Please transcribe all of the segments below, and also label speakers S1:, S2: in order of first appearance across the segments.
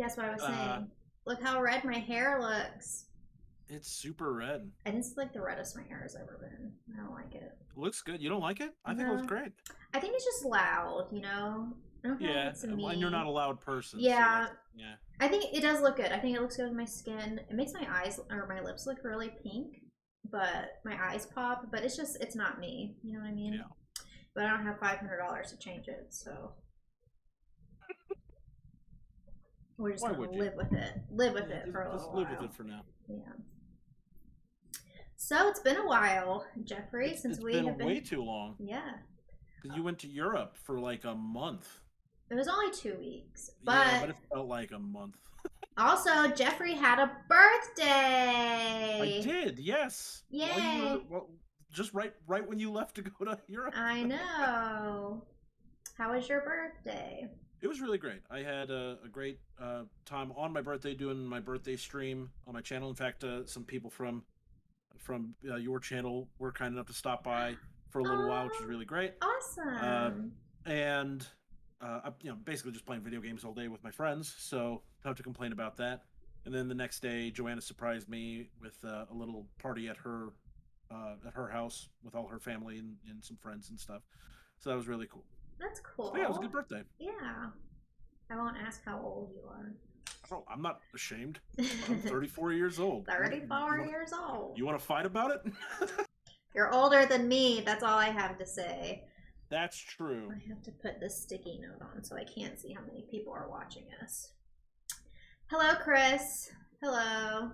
S1: Yes, what I was
S2: Uh,
S1: saying. Look how red my hair looks.
S2: it's super red.
S1: I think it's like the reddest my hair has ever been. I don't like it.
S2: It looks good. You don't like it? I think it looks
S1: No,
S2: great.
S1: I think it's just loud. I don't feel like
S2: Yeah,
S1: it's
S2: and you're not
S1: me.
S2: a loud person, so
S1: Yeah,
S2: that's yeah.
S1: I think it does look good. I think it looks good with my skin. It makes my eyes or my lips look really pink, but my eyes pop. But it's not me. You know what I mean?
S2: Yeah.
S1: But I don't have $500 to change it, so we're just
S2: Why
S1: gonna
S2: would you?
S1: live with it. Live with
S2: Yeah,
S1: it for a
S2: just
S1: little
S2: live with it
S1: while.
S2: for now.
S1: Yeah. So it's been a while, Jeffrey,
S2: It's
S1: since
S2: it's
S1: we have
S2: been way
S1: been.
S2: too long
S1: Yeah.
S2: because you went to Europe for like a month.
S1: It was only 2 weeks,
S2: Yeah,
S1: but
S2: but it felt like a month.
S1: also Jeffrey had a
S2: I
S1: birthday.
S2: did, yes. While you were
S1: Yay!
S2: just right when you left to go to Europe.
S1: I know. How was your birthday?
S2: It was really great. I had a great time on my birthday doing my birthday stream on my channel. In fact, some people from your channel were kind enough to stop by for a little while, which was
S1: Oh,
S2: really great. Uh,
S1: awesome.
S2: and basically just playing video games all day with my friends, so don't have to complain about that. And then the next day, Joanna surprised me with a little party at her house with all her family and some friends and stuff. So that was really cool.
S1: That's
S2: So yeah, it was a good
S1: cool.
S2: birthday.
S1: Yeah. I won't ask how old you are.
S2: Oh, I'm not ashamed. I'm 34 years old. What
S1: 34 years old.
S2: you want to fight about it?
S1: You're older than me. That's all I have to say.
S2: That's true.
S1: I have to put this sticky note on so I can't see how many people are watching us. Hello, Chris. Hello.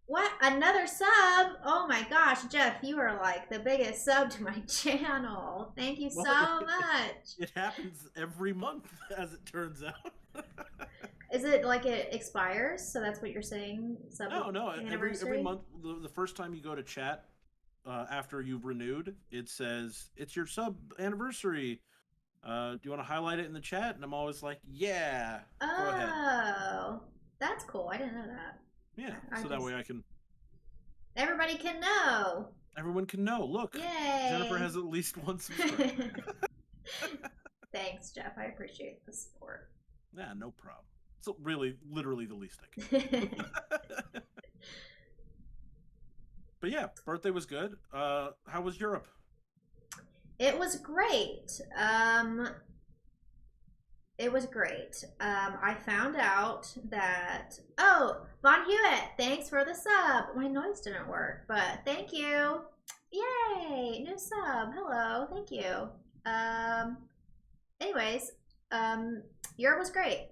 S1: What? Another sub? Oh my gosh, Jeff, you are like the biggest sub to my channel. Thank you
S2: Well,
S1: so much.
S2: it happens every month, as it turns out.
S1: Is it like it expires? So that's what you're saying? Sub
S2: No, no. Every
S1: anniversary?
S2: month, the first time you go to chat after you've renewed, it says it's your sub anniversary. Do you want to highlight it in the chat? And I'm always like, yeah, go ahead.
S1: Oh, that's cool. I didn't know that.
S2: Yeah,
S1: I
S2: so that
S1: just
S2: way I can
S1: everybody can know.
S2: everyone can know. Look, Jennifer
S1: Yay.
S2: has at least one subscriber.
S1: Thanks, Jeff. I appreciate the support.
S2: Yeah, no problem. It's really, literally the least I can do. But yeah, birthday was good. How was Europe?
S1: It was great. It was great. I found out that Von Hewitt, thanks for the sub. My noise didn't work, but thank you. Yay, new sub. Hello, thank you. Um, anyways, um, Europe was great.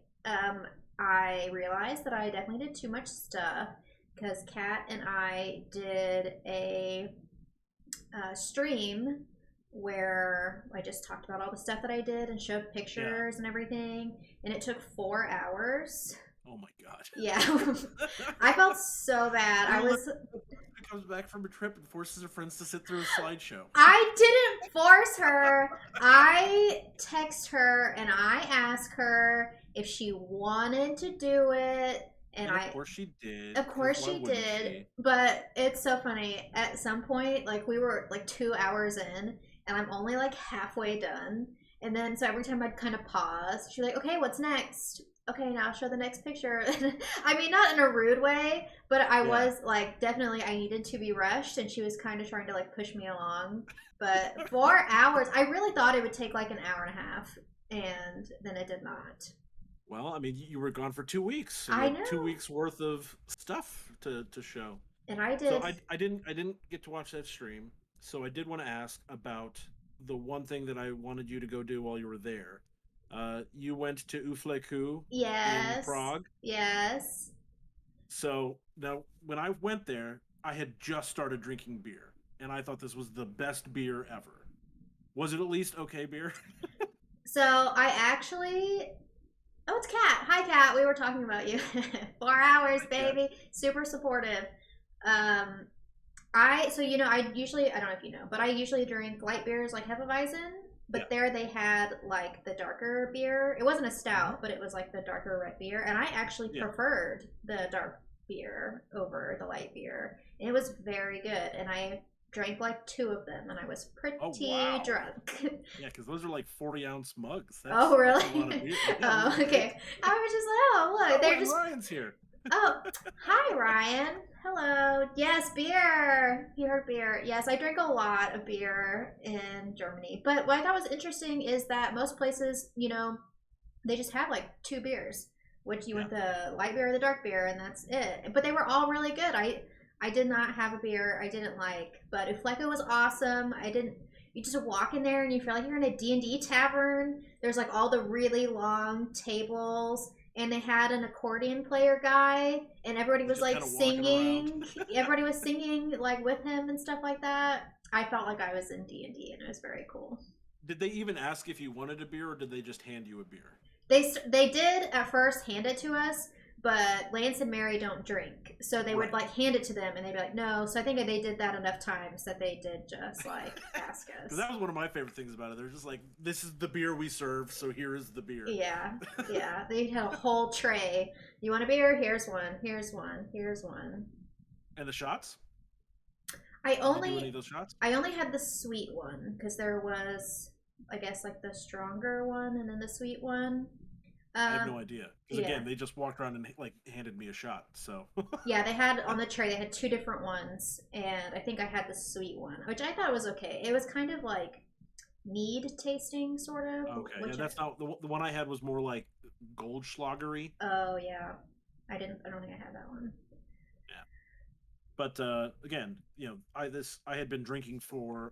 S1: I realized that I definitely did too much stuff because Kat and I did a stream where I just talked about all the stuff that I did and showed
S2: Yeah.
S1: pictures and everything, and it took 4 hours.
S2: Oh my god.
S1: Yeah, I felt so bad.
S2: You're literally the person who comes back from a trip and forces her friends to sit through a slideshow.
S1: I didn't force her. I text her and I ask her if she wanted to do it, and
S2: And of
S1: I
S2: course she did,
S1: of
S2: because
S1: course
S2: why
S1: she
S2: wouldn't
S1: did,
S2: she?
S1: but it's so funny. At some point, like we were like 2 hours in, and I'm only like halfway done. And then so every time I'd kind of pause, she's like, "Okay, what's next? Okay, now show the next picture." I mean, not in a rude way, but I
S2: Yeah.
S1: was like, definitely, I needed to be rushed, and she was kind of trying to like push me along. But 4 hours, I really thought it would take like an hour and a half, and then it did not.
S2: Well, I mean, you were gone for 2 weeks, so you
S1: I
S2: had two
S1: know,
S2: weeks worth of stuff to show.
S1: and I
S2: So
S1: did.
S2: I didn't get to watch that stream. So I did want to ask about the one thing that I wanted you to go do while you were there. You went to Ufleku in
S1: Yes,
S2: Prague.
S1: yes.
S2: So now, when I went there, I had just started drinking beer, and I thought this was the best beer ever. Was it at least okay beer?
S1: So I actually. Oh, it's Kat. Hi, Kat. We were talking about you. 4 hours,
S2: Yeah,
S1: baby. Super supportive. Um, I usually I don't know if you know, but I usually drink light beers like Hefeweizen.
S2: yeah.
S1: But there they had like the darker beer. It wasn't a
S2: Hmm.
S1: stout, but it was like the darker red beer, and I actually
S2: Yeah.
S1: preferred the dark beer over the light beer. And it was very good, and I drank like 2 of them, and I was
S2: Oh
S1: pretty
S2: wow.
S1: drunk.
S2: Yeah, because those are like 40-ounce mugs.
S1: Oh,
S2: That's a lot of
S1: really?
S2: beer. Yeah, those
S1: Oh,
S2: are big.
S1: okay. I was just like, oh, look,
S2: Oh,
S1: they're
S2: and
S1: just.
S2: Ryan's here.
S1: Oh, hi, Ryan. Hello. Yes, beer. You heard beer. Yes, I drink a lot of beer in Germany. But what I thought was interesting is that most places, they just have like 2 beers, which you
S2: Yeah.
S1: want the light beer or the dark beer, and that's it. But they were all really good. I did not have a beer I didn't like, but Ufleco was awesome. I didn't. You just walk in there and you feel like you're in a D&D tavern. There's like all the really long tables, and they had an accordion player guy, and everybody
S2: He's
S1: was
S2: just
S1: like
S2: kind of walking around.
S1: singing. Everybody was singing like with him and stuff like that. I felt like I was in D&D, and it was very cool.
S2: Did they even ask if you wanted a beer, or did they just hand you a beer?
S1: They did at first hand it to us, but Lance and Mary don't drink, so they would
S2: Right.
S1: like hand it to them, and they'd be like, "No." So I think they did that enough times that they did just like ask
S2: Because
S1: us.
S2: that was one of my favorite things about it. They're just like, this is the beer we serve, so here is the beer.
S1: Yeah, yeah. They had a whole tray. You want a beer? Here's one. Here's one. Here's one.
S2: And the shots?
S1: I
S2: Did they do any
S1: only
S2: of those shots?
S1: I only had the sweet one because there was, I guess, like the stronger one and then the sweet one.
S2: I have
S1: Um,
S2: no idea. Because
S1: yeah.
S2: again, they just walked around and like handed me a shot. So
S1: Yeah, they had on the tray, they had 2 different ones, and I think I had the sweet one, which I thought was okay. It was kind of like mead tasting, sort of.
S2: okay, yeah,
S1: Which,
S2: that's not the one I had was more like Goldschlagery.
S1: oh yeah, I don't think I had that one.
S2: Yeah. But again, I had been drinking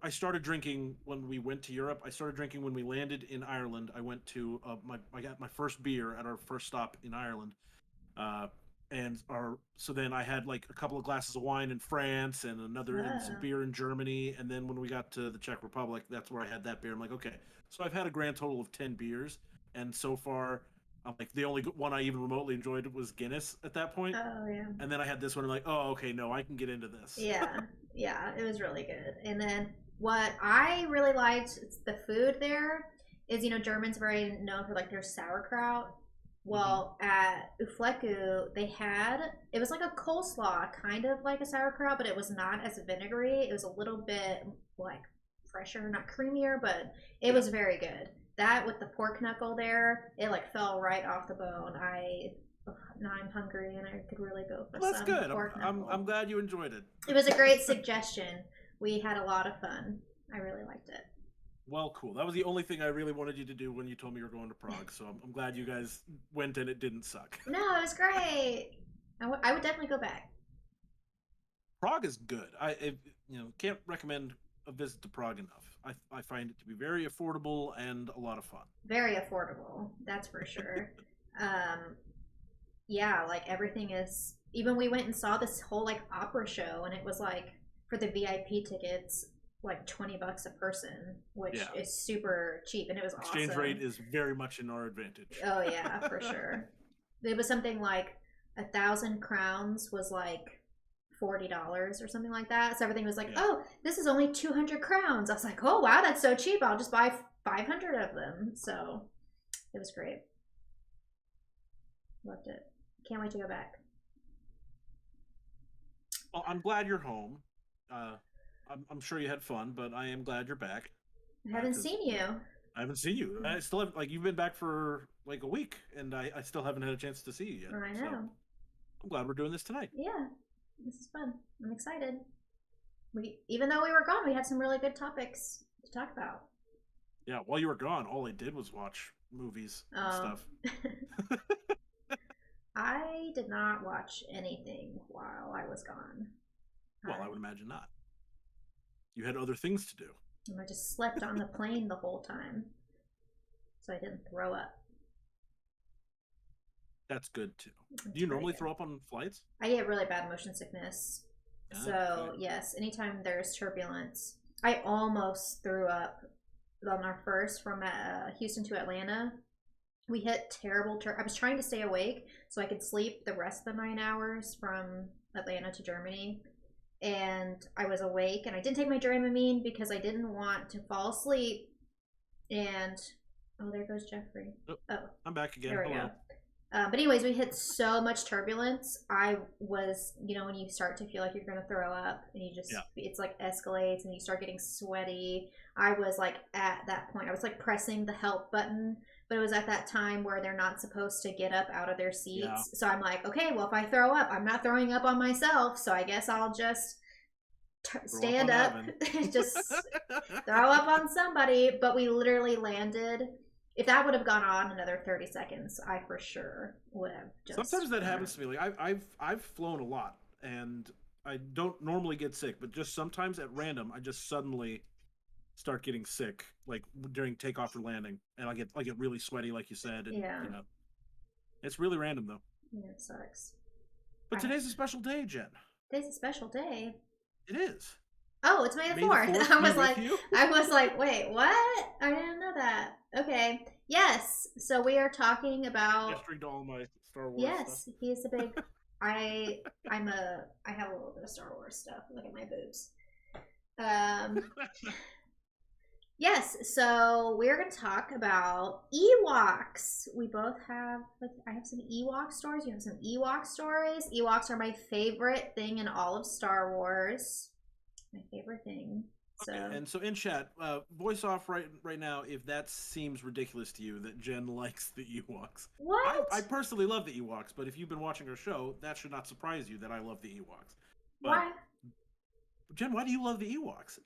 S2: I started drinking when we went to Europe. I started drinking when we landed in Ireland. I went to I got my first beer at our first stop in Ireland. Uh, so then I had like a couple of glasses of wine in France and some
S1: Oh,
S2: beer in Germany, and then when we got to the Czech Republic, that's where I had that beer. I'm like, okay, so I've had a grand total of 10 beers, and so far, I'm like the only one I even remotely enjoyed was Guinness at that point,
S1: oh yeah,
S2: and then I had this one. I'm like, oh, okay, no, I can get into this.
S1: yeah, yeah. It was really good. And then what I really liked, it's the food there, is Germans very known for like their sauerkraut.
S2: Hmm.
S1: Well, at Ufleku, it was like a coleslaw, kind of like a sauerkraut, but it was not as vinegary. It was a little bit like fresher, not creamier, but it
S2: Yeah.
S1: was very good. That with the pork knuckle there, it like fell right off the bone. Now I'm hungry and I could really go for
S2: Well, that's
S1: some
S2: good.
S1: pork
S2: I'm
S1: knuckle.
S2: glad you enjoyed it.
S1: It was a great suggestion. We had a lot of fun. I really liked it.
S2: Well, cool. That was the only thing I really wanted you to do when you told me you were going to Prague. So I'm glad you guys went and it didn't suck.
S1: No, it was great. I would definitely go back.
S2: Prague is good. Can't recommend a visit to Prague enough. I find it to be very affordable and a lot of fun.
S1: Very affordable, that's for sure. um yeah, like everything is, even we went and saw this whole like opera show, and it was like for the VIP tickets like $20 a person, which
S2: Yeah,
S1: is super cheap, and it was
S2: exchange
S1: awesome.
S2: rate is very much in our advantage.
S1: Oh yeah, for sure. It was something like 1,000 crowns was like $40 or something like that. So everything was like,
S2: Yeah,
S1: oh, this is only 200 crowns. I was like, oh wow, that's so cheap. I'll just buy 500 of them. So it was great. Loved it. Can't wait to go back.
S2: well, I'm glad you're home. Uh, I'm sure you had fun, but I am glad you're back
S1: I haven't
S2: because
S1: seen you.
S2: I haven't seen you. I still have like you've been back for like a week, and I still haven't had a chance to see you yet.
S1: I
S2: So
S1: know.
S2: I'm glad we're doing this tonight.
S1: Yeah, this is fun. I'm excited. We Even though we were gone, we had some really good topics to talk about.
S2: Yeah, while you were gone, all I did was watch movies and
S1: Um,
S2: stuff.
S1: I did not watch anything while I was gone.
S2: Well, I would imagine not. You had other things to do.
S1: I just slept on the plane the whole time, so I didn't throw up.
S2: That's good too. Do
S1: It's
S2: you
S1: pretty
S2: normally
S1: good.
S2: throw up on flights?
S1: I get really bad motion sickness.
S2: Ah,
S1: So,
S2: okay.
S1: yes, anytime there's turbulence, I almost threw up on our first from Houston to Atlanta. We hit terrible. I was trying to stay awake so I could sleep the rest of the 9 hours from Atlanta to Germany. And I was awake, and I didn't take my Dramamine because I didn't want to fall asleep. And oh, there goes Jeffrey.
S2: Oh,
S1: Oh,
S2: I'm back again.
S1: there we go.
S2: Hello.
S1: But anyways, we hit so much turbulence. I was, when you start to feel like you're gonna throw up, and you just,
S2: Yeah.
S1: it's like escalates, and you start getting sweaty. I was like at that point. I was like pressing the help button, but it was at that time where they're not supposed to get up out of their
S2: Yeah.
S1: seats. So I'm like, okay, well, if I throw up, I'm not throwing up on myself. So I guess I'll just
S2: Throw up
S1: stand
S2: on
S1: up,
S2: Evan.
S1: just throw up on somebody. But we literally landed. If that would have gone on another 30 seconds, I for sure would have just.
S2: Sometimes that happens to me. Like I've flown a lot, and I don't normally get sick, but just sometimes at random, I just suddenly start getting sick, like during takeoff or landing, and I get really sweaty, like you said, and
S1: Yeah.
S2: it's really random though.
S1: Yeah, it sucks.
S2: But today's a special day, Jen.
S1: Today's a special day.
S2: It is.
S1: Oh, it's May the
S2: May the
S1: 4th.
S2: 4th
S1: I was like, wait, what? I didn't know that. Okay. Yes. So we are talking about.
S2: Gesturing to all my Star Wars
S1: Yes,
S2: stuff.
S1: he's a big. I have a little bit of Star Wars stuff. Look at my boobs. Yes, so we're going to talk about Ewoks. We both have, I have some Ewok stories. You have some Ewok stories. Ewoks are my favorite thing in all of Star Wars. My favorite thing. So.
S2: Okay, and so in chat, voice off right now if that seems ridiculous to you that Jen likes the Ewoks.
S1: What?
S2: I personally love the Ewoks, but if you've been watching our show, that should not surprise you that I love the Ewoks. But,
S1: why?
S2: Jen, why do you love the Ewoks?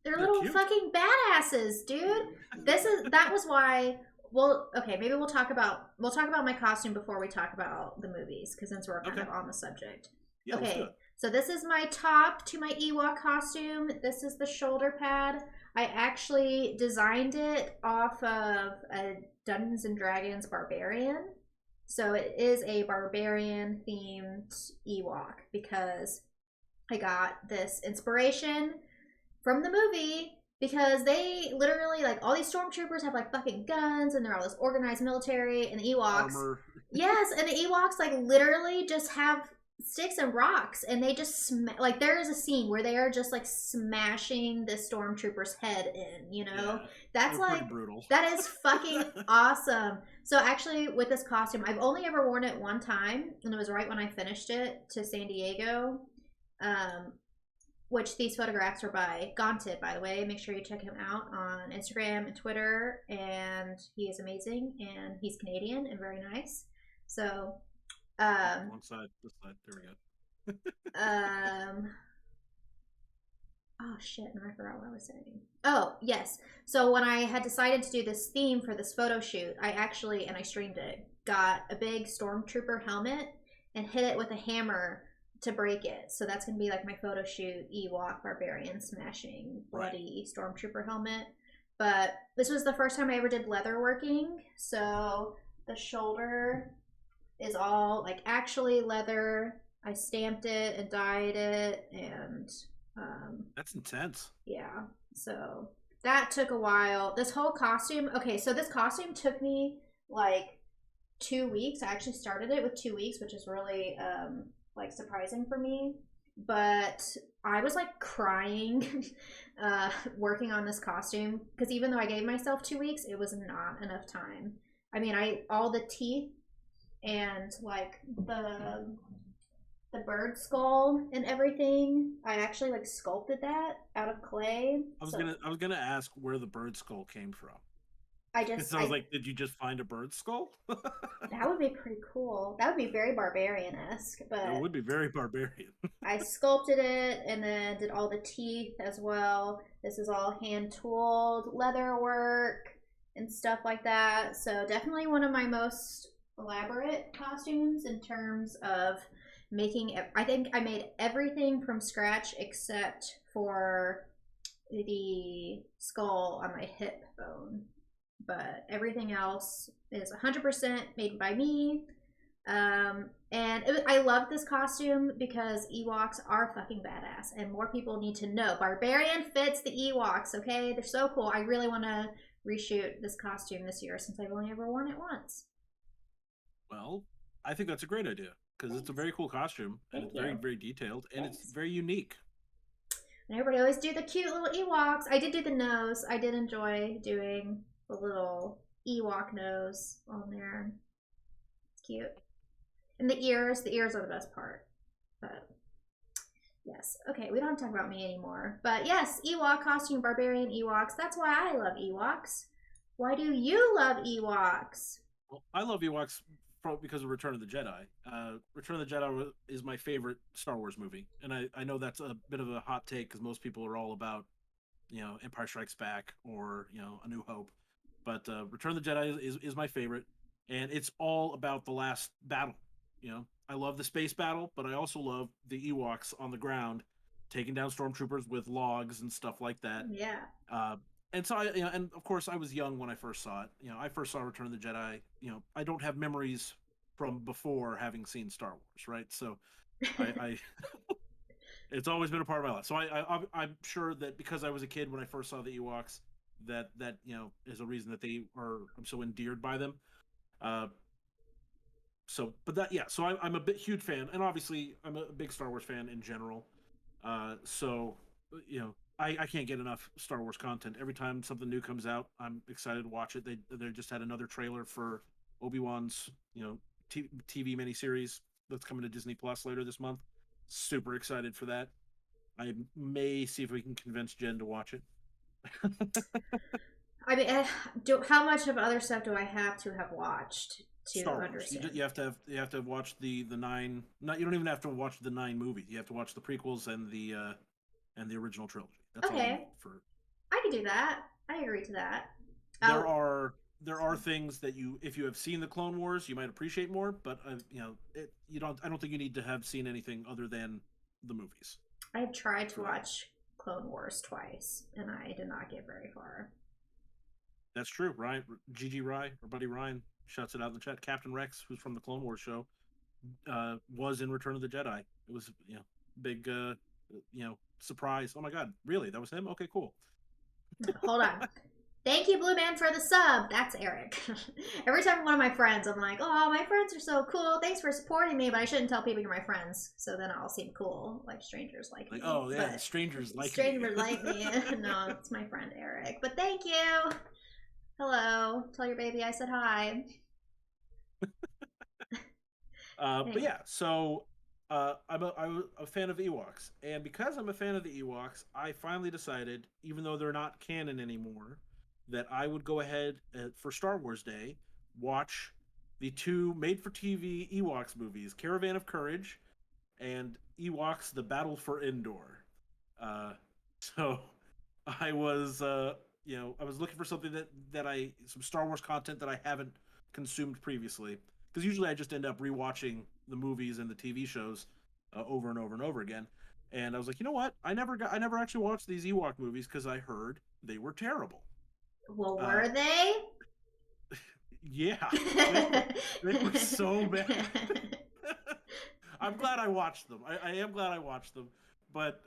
S1: They're little
S2: cute.
S1: fucking badasses, dude. That was why. Well, okay, maybe we'll talk about my costume before we talk about the movies, because since we're kind of on the subject.
S2: Yeah,
S1: okay, so this is my top to my Ewok costume. This is the shoulder pad. I actually designed it off of a Dungeons and Dragons barbarian. So it is a barbarian themed Ewok because I got this inspiration from the movie, because they literally, like, all these stormtroopers have like fucking guns and they're all this organized military, and the Ewoks
S2: Armor.
S1: Yes, and the Ewoks like literally just have sticks and rocks, and they just like, there is a scene where they are just like smashing the stormtrooper's head in,
S2: Yeah,
S1: that's like
S2: brutal.
S1: That is fucking awesome. So actually with this costume, I've only ever worn it one time, and it was right when I finished it to San Diego, which these photographs were by Gaunted, by the way. Make sure you check him out on Instagram and Twitter, and he is amazing, and he's Canadian and very nice. So
S2: one side, this side, there we
S1: go. Oh shit, no, I forgot what I was saying. Oh, yes. So when I had decided to do this theme for this photo shoot, I actually, and I streamed it, got a big stormtrooper helmet and hit it with a hammer to break it. So that's going to be like my photo shoot Ewok barbarian smashing bloody stormtrooper helmet. But this was the first time I ever did leather working. So the shoulder is all like actually leather. I stamped it and dyed it, and
S2: that's intense.
S1: Yeah. So that took a while. This whole costume, okay, so this costume took me like 2 weeks. I actually started it with 2 weeks, which is really like surprising for me, but I was like crying working on this costume, because even though I gave myself 2 weeks, it was not enough time. I mean, all the teeth and like the bird skull and everything, I actually like sculpted that out of clay.
S2: I was gonna ask where the bird skull came from.
S1: I was
S2: like, did you just find a bird skull?
S1: That would be pretty cool. That would be very barbarian-esque, but
S2: it would be very barbarian.
S1: I sculpted it and then did all the teeth as well. This is all hand-tooled leather work and stuff like that. So definitely one of my most elaborate costumes in terms of making. I think I made everything from scratch except for the skull on my hip bone. But everything else is 100% made by me. And I love this costume because Ewoks are fucking badass, and more people need to know. Barbarian fits the Ewoks, okay? They're so cool. I really want to reshoot this costume this year, since I've only ever worn it once.
S2: Well, I think that's a great idea, because it's a very cool costume, and it's very, very detailed, and it's very unique.
S1: And everybody always do the cute little Ewoks. I did do the nose. I did enjoy doing the little Ewok nose on there. It's cute. And the ears are the best part. But yes, okay, we don't have to talk about me anymore. But yes, Ewok costume, barbarian Ewoks. That's why I love Ewoks. Why do you love Ewoks?
S2: Well, I love Ewoks because of Return of the Jedi. Return of the Jedi is my favorite Star Wars movie, and I know that's a bit of a hot take because most people are all about Empire Strikes Back or A New Hope, but Return of the Jedi is my favorite, and it's all about the last battle. I love the space battle, but I also love the Ewoks on the ground taking down stormtroopers with logs and stuff like that.
S1: Yeah.
S2: Uh, and so and of course I was young when I first saw it. I first saw Return of the Jedi. I don't have memories from before having seen Star Wars, right? So I it's always been a part of my life. So I'm sure that because I was a kid when I first saw the Ewoks, that is a reason that I'm so endeared by them. Uh, but that yeah, so I'm a bit huge fan, and obviously I'm a big Star Wars fan in general. So I can't get enough Star Wars content. Every time something new comes out, I'm excited to watch it. They just had another trailer for Obi-Wan's TV miniseries that's coming to Disney Plus later this month. Super excited for that. I may see if we can convince Jen to watch it.
S1: I mean, how much of other stuff do I have to have watched to
S2: Star Wars.
S1: understand?
S2: You have to watch the nine. Not you don't even have to watch the 9 movies. You have to watch the prequels and the original trilogy. That's all you
S1: Okay,
S2: need for.
S1: I can do that. I agree to that.
S2: There are things that if you have seen the Clone Wars, you might appreciate more. But you don't. I don't think you need to have seen anything other than the movies.
S1: I've tried to watch Clone Wars twice, and I did not get very far.
S2: That's true. Ryan, GG Rye, or Buddy Ryan, shouts it out in the chat. Captain Rex, who's from the Clone Wars show, was in Return of the Jedi. It was big surprise. Oh my god, really? That was him? Okay, cool.
S1: Hold on. Thank you, Blue Man, for the sub. That's Eric. Every time one of my friends, I'm like, oh, my friends are so cool. Thanks for supporting me, but I shouldn't tell people you're my friends, so then I'll seem cool, like strangers like me.
S2: Oh yeah, strangers like
S1: strangers like me. No, it's my friend Eric. But thank you. Hello. Tell your baby I said hi.
S2: But yeah, so I'm a fan of Ewoks, and because I'm a fan of the Ewoks, I finally decided, even though they're not canon anymore, that I would go ahead for Star Wars Day watch the 2 made-for-TV Ewoks movies, Caravan of Courage and Ewoks: The Battle for Endor. So I was I was looking for something some Star Wars content that I haven't consumed previously, because usually I just end up rewatching the movies and the TV shows over and over and over again. And I was like, you know what? I never actually watched these Ewok movies because I heard they were terrible.
S1: Well, were they?
S2: Yeah, they were so bad. I'm glad I watched them. I am glad I watched them. But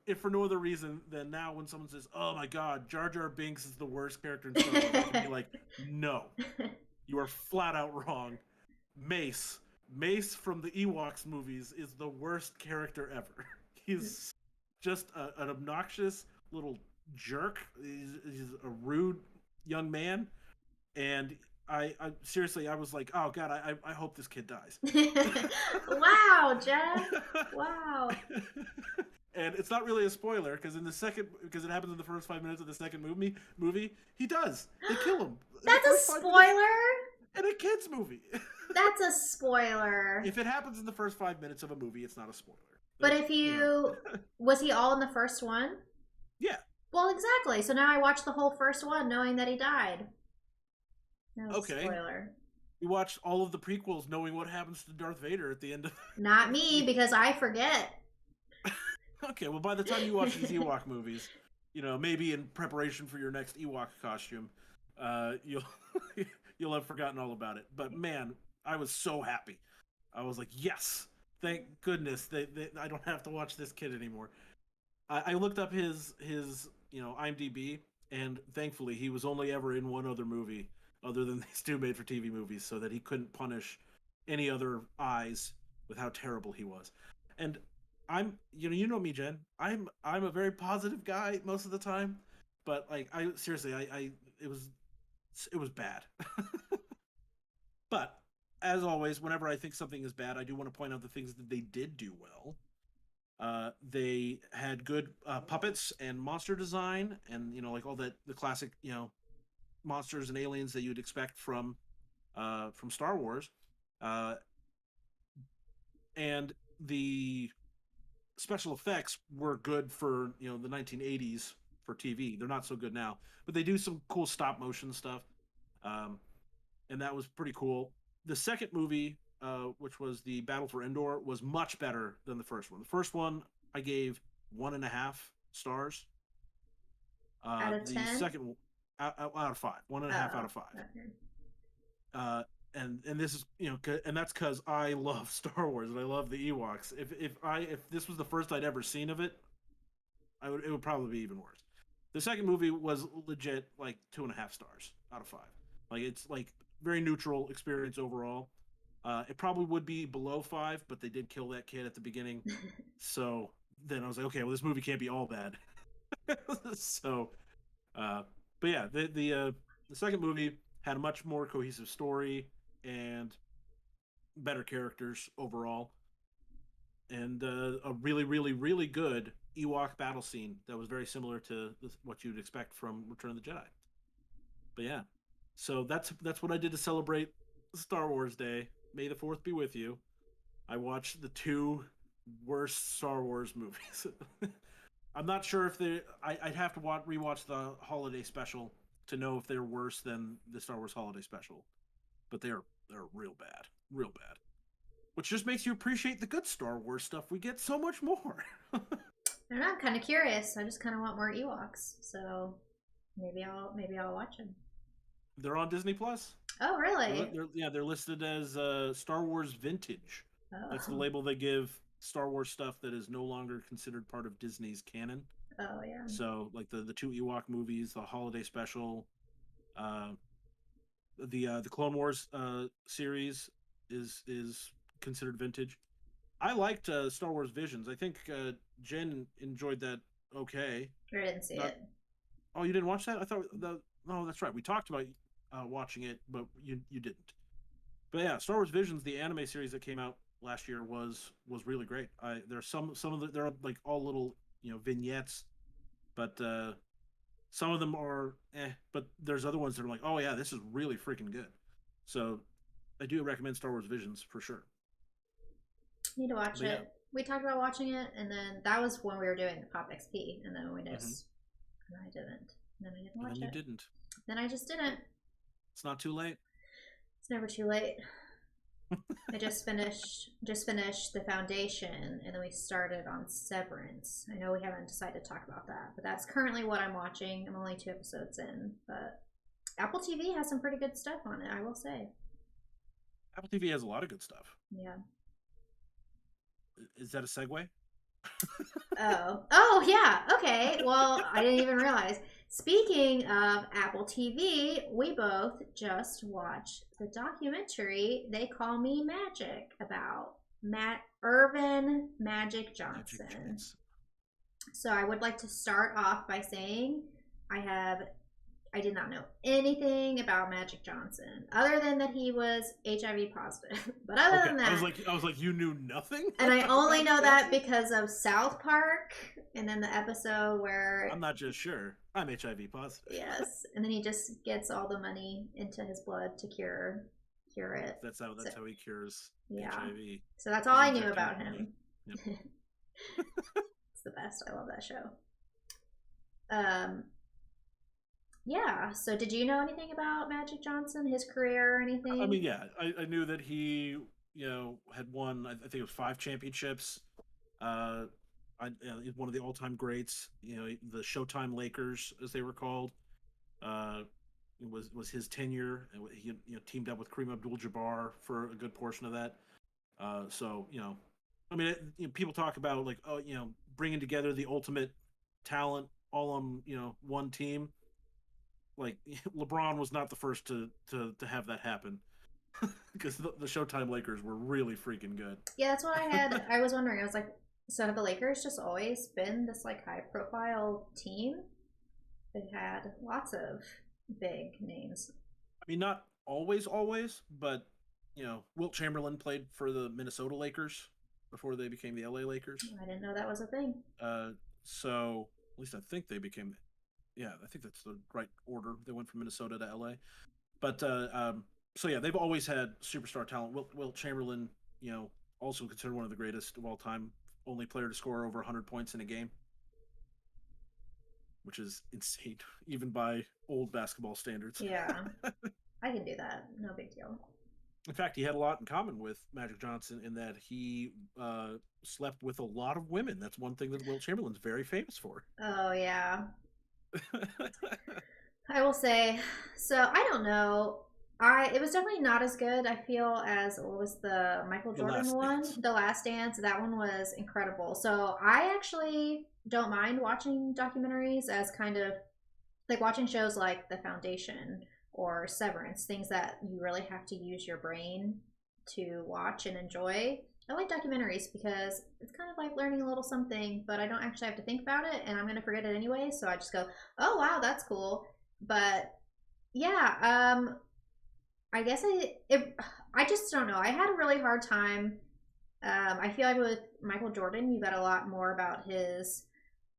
S2: if for no other reason than now, when someone says, "Oh my God, Jar Jar Binks is the worst character in Star Wars," I can be like, "No, you are flat out wrong." Mace from the Ewoks movies is the worst character ever. He's just an obnoxious little jerk. He's a rude young man, and I seriously, I was like, oh god, I hope this kid dies.
S1: Wow, Jeff. Wow.
S2: And it's not really a spoiler because it happens in the first 5 minutes of the second movie, he does. They kill him.
S1: That's a spoiler?
S2: In a kid's movie.
S1: That's a spoiler.
S2: If it happens in the first 5 minutes of a movie, it's not a spoiler.
S1: But if was he all in the first one?
S2: Yeah.
S1: Well, exactly. So now I watched the whole first one knowing that he died. No spoiler.
S2: You watched all of the prequels knowing what happens to Darth Vader at the end of
S1: Not me, because I forget.
S2: Okay, well, by the time you watch these Ewok movies, maybe in preparation for your next Ewok costume, you'll have forgotten all about it. But man, I was so happy. I was like, yes, thank goodness I don't have to watch this kid anymore. I looked up his IMDb, and thankfully he was only ever in one other movie other than these 2 made-for-TV movies, so that he couldn't punish any other eyes with how terrible he was. And I'm you know me, Jen. I'm a very positive guy most of the time, but like I seriously, I it was it was bad. But as always, whenever I think something is bad, I do want to point out the things that they did do well. They had good puppets and monster design, and like all that the classic monsters and aliens that you'd expect from Star Wars, uh, and the special effects were good for the 1980s for TV. They're not so good now, but they do some cool stop motion stuff, um, and that was pretty cool. The second movie, which was the Battle for Endor, was much better than the first one. The first one I gave 1.5 stars.
S1: Out of
S2: The
S1: 10?
S2: second one out of five, 1.5 out of five.
S1: Okay.
S2: Uh, and this is and that's because I love Star Wars and I love the Ewoks. If this was the first I'd ever seen of it, it would probably be even worse. The second movie was legit like 2.5 stars out of five. Like it's like very neutral experience overall. It probably would be below five, but they did kill that kid at the beginning. So then I was like, okay, well this movie can't be all bad. So, but yeah, the second movie had a much more cohesive story and better characters overall, and a really, really, really good Ewok battle scene that was very similar to what you'd expect from Return of the Jedi. But yeah, so that's what I did to celebrate Star Wars Day. May the Fourth be with you. I watched the two worst Star Wars movies. I'm not sure if they. I'd have to rewatch the holiday special to know if they're worse than the Star Wars holiday special, but they're real bad, real bad. Which just makes you appreciate the good Star Wars stuff we get so much more.
S1: I don't know. I'm kind of curious. I just kind of want more Ewoks, so maybe I'll watch them.
S2: They're on Disney Plus.
S1: Oh, really?
S2: They're listed as Star Wars Vintage. That's the
S1: Oh.
S2: label they give Star Wars stuff that is no longer considered part of Disney's canon.
S1: Oh, yeah.
S2: So like the two Ewok movies, the holiday special, uh, the Clone Wars series is considered vintage. I liked Star Wars Visions. I think Jen enjoyed that. Okay.
S1: I didn't see it.
S2: Oh, you didn't watch that? I thought that. No, that's right. We talked about watching it, but you didn't. But yeah, Star Wars Visions, the anime series that came out last year, was really great. There's some of the they're like all little vignettes, but some of them are but there's other ones that are like, oh yeah, this is really freaking good. So I do recommend Star Wars Visions for sure.
S1: Need to watch
S2: But
S1: it.
S2: yeah.
S1: We talked about watching it, and then that was when we were doing the Pop XP, and then we just, and I didn't. And then I didn't watch
S2: And then
S1: it.
S2: you didn't.
S1: Then I just didn't.
S2: It's not too late.
S1: It's never too late. I just finished the foundation, and then we started on Severance. I know we haven't decided to talk about that, but that's currently what I'm watching. I'm only 2 episodes in, but Apple TV has some pretty good stuff on it, I will say.
S2: Apple TV has a lot of good stuff.
S1: Yeah.
S2: Is that a segue?
S1: Oh yeah. Okay. Well, I didn't even realize. Speaking of Apple TV, we both just watched the documentary "They Call Me Magic" about Irvin Magic Johnson. So I would like to start off by saying I did not know anything about Magic Johnson other than that he was HIV positive. But other than that,
S2: I was like, you knew nothing.
S1: And I only know that because of South Park, and then the episode where
S2: I'm not just sure I'm HIV positive.
S1: Yes, and then he just gets all the money into his blood to cure it.
S2: That's how he cures HIV.
S1: So that's all I knew about him.
S2: Yep.
S1: It's the best. I love that show. Yeah, so did you know anything about Magic Johnson, his career or anything?
S2: I mean, yeah, I knew that he, had won, I think it was 5 championships. He's one of the all-time greats. The Showtime Lakers, as they were called, was his tenure. He teamed up with Kareem Abdul-Jabbar for a good portion of that. So, I mean, people talk about like, bringing together the ultimate talent all on, one team. Like LeBron was not the first to have that happen, because the Showtime Lakers were really freaking good.
S1: Yeah, that's what I had. I was wondering. I was like, so have the Lakers just always been this like high profile team? They've had lots of big names
S2: I mean, not always, but Wilt Chamberlain played for the Minnesota Lakers before they became the LA Lakers.
S1: I didn't know that was a thing.
S2: Uh, so at least I think they became. Yeah, I think that's the right order. They went from Minnesota to LA. But so yeah, they've always had superstar talent. Wilt Chamberlain, also considered one of the greatest of all time. Only player to score over 100 points in a game, which is insane, even by old basketball standards.
S1: Yeah, I can do that. No big deal.
S2: In fact, he had a lot in common with Magic Johnson in that he slept with a lot of women. That's one thing that Wilt Chamberlain's very famous for.
S1: Oh yeah, I will say. So I don't know. It was definitely not as good. I feel as what was the Michael
S2: The
S1: Jordan
S2: Last
S1: one,
S2: Dance.
S1: The Last Dance. That one was incredible. So I actually don't mind watching documentaries as kind of like watching shows like The Foundation or Severance, things that you really have to use your brain to watch and enjoy. I like documentaries because it's kind of like learning a little something, but I don't actually have to think about it and I'm going to forget it anyway. So I just go, oh, wow, that's cool. But yeah, I guess I just don't know. I had a really hard time. I feel like with Michael Jordan, you got a lot more about his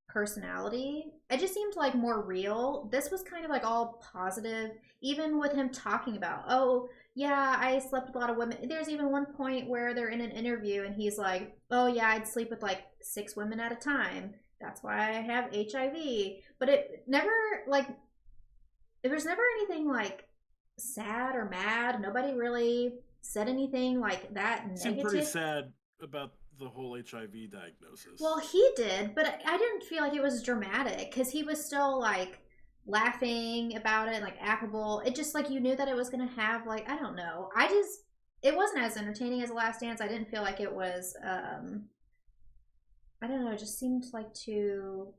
S1: personality. It just seemed like more real. This was kind of like all positive, even with him talking about, oh, yeah, I slept with a lot of women. There's even one point where they're in an interview and he's like, oh, yeah, I'd sleep with like 6 women at a time. That's why I have HIV. But it never, like, there was never anything like sad or mad. Nobody really said anything like that
S2: Seemed pretty
S1: negative.
S2: sad about the whole HIV diagnosis.
S1: Well, he did, but I didn't feel like it was dramatic because he was still like laughing about it, like affable. It just like you knew that it was gonna have like I don't know. It wasn't as entertaining as The Last Dance. I didn't feel like it was. I don't know. It just seemed like too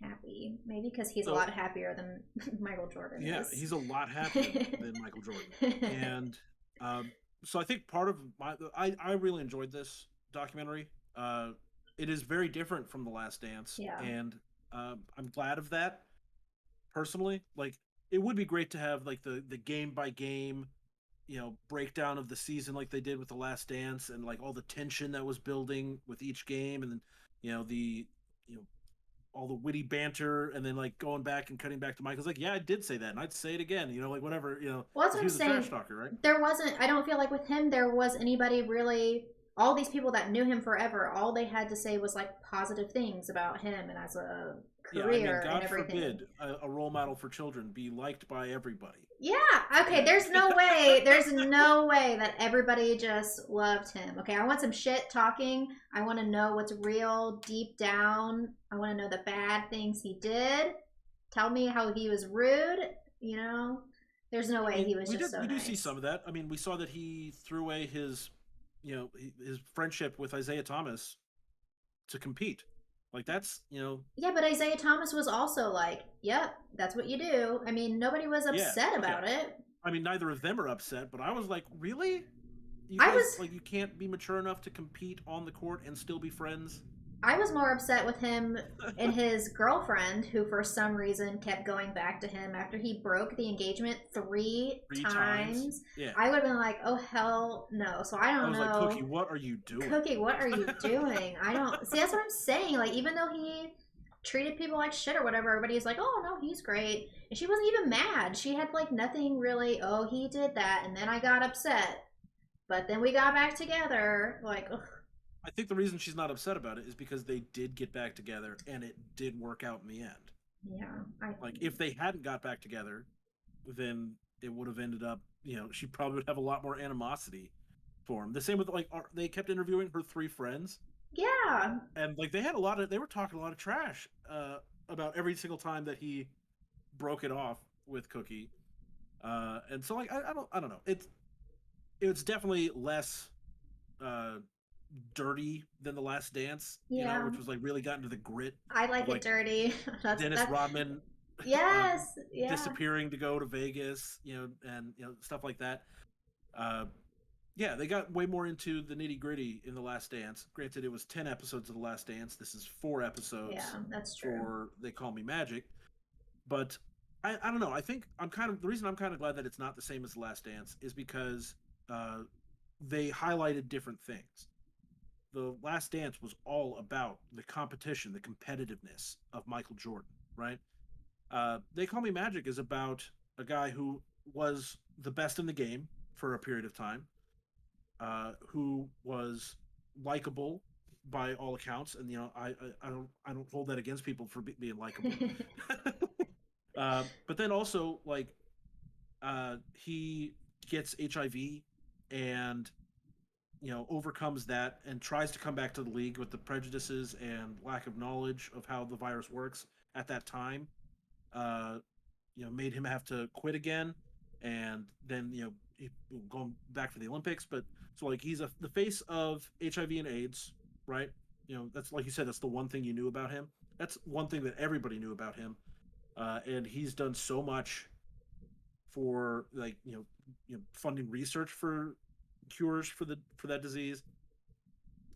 S1: happy. Maybe because he's a
S2: So
S1: lot happier than Michael Jordan
S2: yeah,
S1: is.
S2: he's a lot happier than Michael Jordan, and so I think part of I really enjoyed this documentary. It is very different from The Last Dance,
S1: Yeah.
S2: and I'm glad of that. Personally, like it would be great to have like the game by game, breakdown of the season like they did with The Last Dance, and like all the tension that was building with each game, and then the you know all the witty banter, and then like going back and cutting back to Michael's like, yeah, I did say that, and I'd say it again, like whatever,
S1: Well, that's
S2: because
S1: what
S2: he
S1: I'm
S2: was a trash
S1: saying.
S2: talker, right?
S1: There wasn't. I don't feel like with him there was anybody really. All these people that knew him forever, all they had to say was like positive things about him and as a
S2: Yeah, I mean,
S1: career and
S2: God
S1: everything.
S2: forbid a role model for children be liked by everybody.
S1: Yeah. Okay.
S2: And
S1: There's no way. There's no way that everybody just loved him. Okay. I want some shit talking. I want to know what's real deep down. I want to know the bad things he did. Tell me how he was rude. You know. There's no
S2: I
S1: way
S2: mean,
S1: he was just so
S2: we do see
S1: nice.
S2: some of that. I mean, we saw that he threw away his friendship with Isaiah Thomas to compete. Like that's
S1: Yeah, but Isaiah Thomas was also like, "Yep, that's what you do." I mean, nobody was
S2: yeah,
S1: upset
S2: okay.
S1: about it.
S2: I mean, neither of them are upset, but I was like, really? You
S1: I
S2: guys
S1: was
S2: like you can't be mature enough to compete on the court and still be friends?
S1: I was more upset with him and his girlfriend, who for some reason kept going back to him after he broke the engagement three
S2: 3 times.
S1: times.
S2: Yeah.
S1: I would have been like, "Oh hell no!" So I
S2: I
S1: don't
S2: was like, Cookie,
S1: know,
S2: what are you doing?
S1: Cookie, what are you doing? I don't see. That's what I'm saying. Like, even though he treated people like shit or whatever, everybody's like, "Oh no, he's great," and she wasn't even mad. She had like nothing really. Oh, he did that, and then I got upset. But then we got back together. Like, ugh,
S2: I think the reason she's not upset about it is because they did get back together and it did work out in the end.
S1: yeah,
S2: Like if they hadn't got back together, then it would have ended up, she probably would have a lot more animosity for him. The same with like they kept interviewing her 3 friends,
S1: yeah.
S2: and like they were talking a lot of trash about every single time that he broke it off with Cookie. And so like I don't know. It's definitely less uh dirty than The Last Dance,
S1: Yeah,
S2: which was like really got into the grit
S1: I
S2: of
S1: like it
S2: like
S1: dirty. That's
S2: Dennis
S1: that.
S2: Rodman uh,
S1: Yes, yeah.
S2: disappearing to go to Vegas, and stuff like that. Uh, yeah, they got way more into the nitty gritty in The Last Dance. Granted, it was 10 episodes of The Last Dance. This is 4 episodes
S1: Yeah, that's true.
S2: for They Call Me Magic, but I don't know. I think I'm kind of the reason I'm kind of glad that it's not the same as The Last Dance is because uh, they highlighted different things. The Last Dance was all about the competition, the competitiveness of Michael Jordan, right? They Call Me Magic is about a guy who was the best in the game for a period of time, who was likable by all accounts, and I don't hold that against people for being likable. But then also like he gets HIV and overcomes that and tries to come back to the league with the prejudices and lack of knowledge of how the virus works at that time. Uh, made him have to quit again, and then going back for the Olympics. But so like he's the face of HIV and AIDS, right? That's like you said. That's the one thing you knew about him. That's one thing that everybody knew about him, and he's done so much for like funding research for cures for that disease,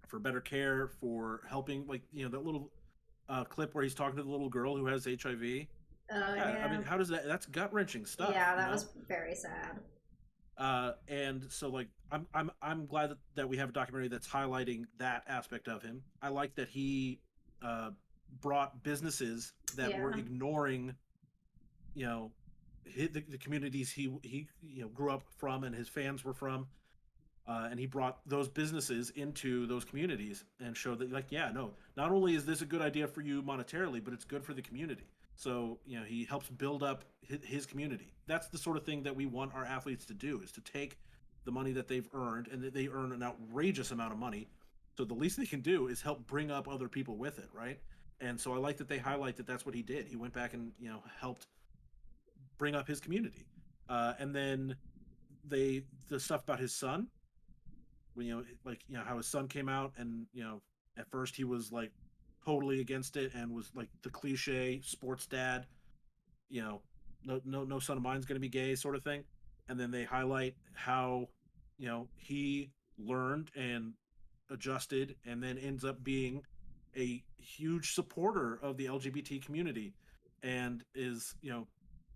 S2: for better care, for helping like that little clip where he's talking to the little girl who has HIV.
S1: Oh
S2: Yeah, I
S1: yeah.
S2: mean, how does that's gut wrenching stuff,
S1: Yeah,
S2: you
S1: that
S2: know?
S1: was very sad.
S2: And so like I'm glad that we have a documentary that's highlighting that aspect of him. I like that he uh, brought businesses that were
S1: Yeah.
S2: ignoring you know the communities he grew up from and his fans were from, and he brought those businesses into those communities and showed that like yeah no, not only is this a good idea for you monetarily, but it's good for the community. So he helps build up his community. That's the sort of thing that we want our athletes to do, is to take the money that they've earned, and that they earn an outrageous amount of money, so the least they can do is help bring up other people with it, right? And so I like that they highlight that that's what he did. He went back and helped bring up his community. And then the stuff about his son, when like how his son came out, and at first he was like totally against it and was like the cliche sports dad, you know no son of mine's going to be gay sort of thing. And then they highlight how he learned and adjusted, and then ends up being a huge supporter of the LGBT community, and is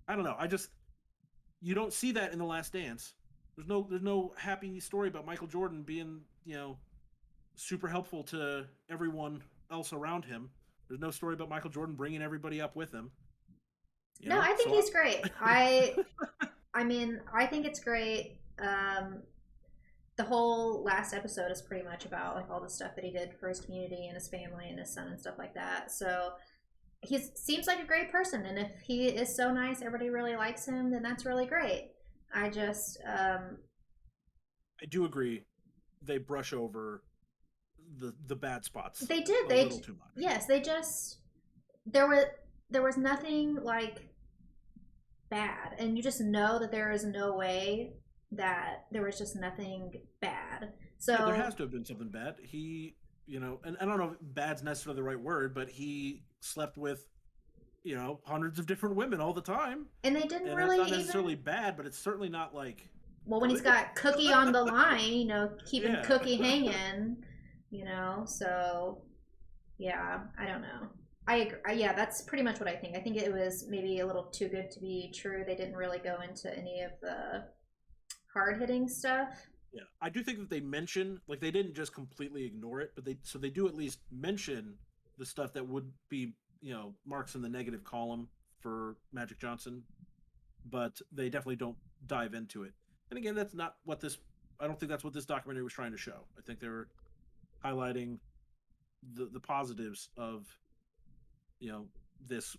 S2: I don't know, I just you don't see that in The Last Dance. There's no happy story about Michael Jordan being super helpful to everyone else around him. There's no story about Michael Jordan bringing everybody up with him.
S1: No, I think
S2: So
S1: he's great. I mean, I think it's great. The whole last episode is pretty much about like all the stuff that he did for his community and his family and his son and stuff like that. So he seems like a great person, and if he is so nice, everybody really likes him, then that's really great. I just
S2: I do agree they brush over the bad spots
S1: they did
S2: a little too much.
S1: yes, they just there was there was nothing like bad, and you just know that there is no way that there was just nothing bad.
S2: Yeah, there
S1: So
S2: has to have been something bad. He, and I don't know if bad's necessarily the right word, but he slept with hundreds of different women all the time,
S1: and they didn't
S2: and that's
S1: really
S2: not necessarily
S1: even,
S2: bad, but it's certainly not like
S1: well, when he's
S2: good.
S1: got Cookie on the line, keeping
S2: Yeah.
S1: Cookie hanging, so yeah, I don't know. I agree. Yeah, that's pretty much what I think. I think it was maybe a little too good to be true. They didn't really go into any of the hard hitting stuff.
S2: Yeah, I do think that they mention, like, they didn't just completely ignore it, but they do at least mention the stuff that would be marks in the negative column for Magic Johnson, but they definitely don't dive into it. And again, that's not what this. I don't think that's what this documentary was trying to show. I think they were highlighting the positives of you know this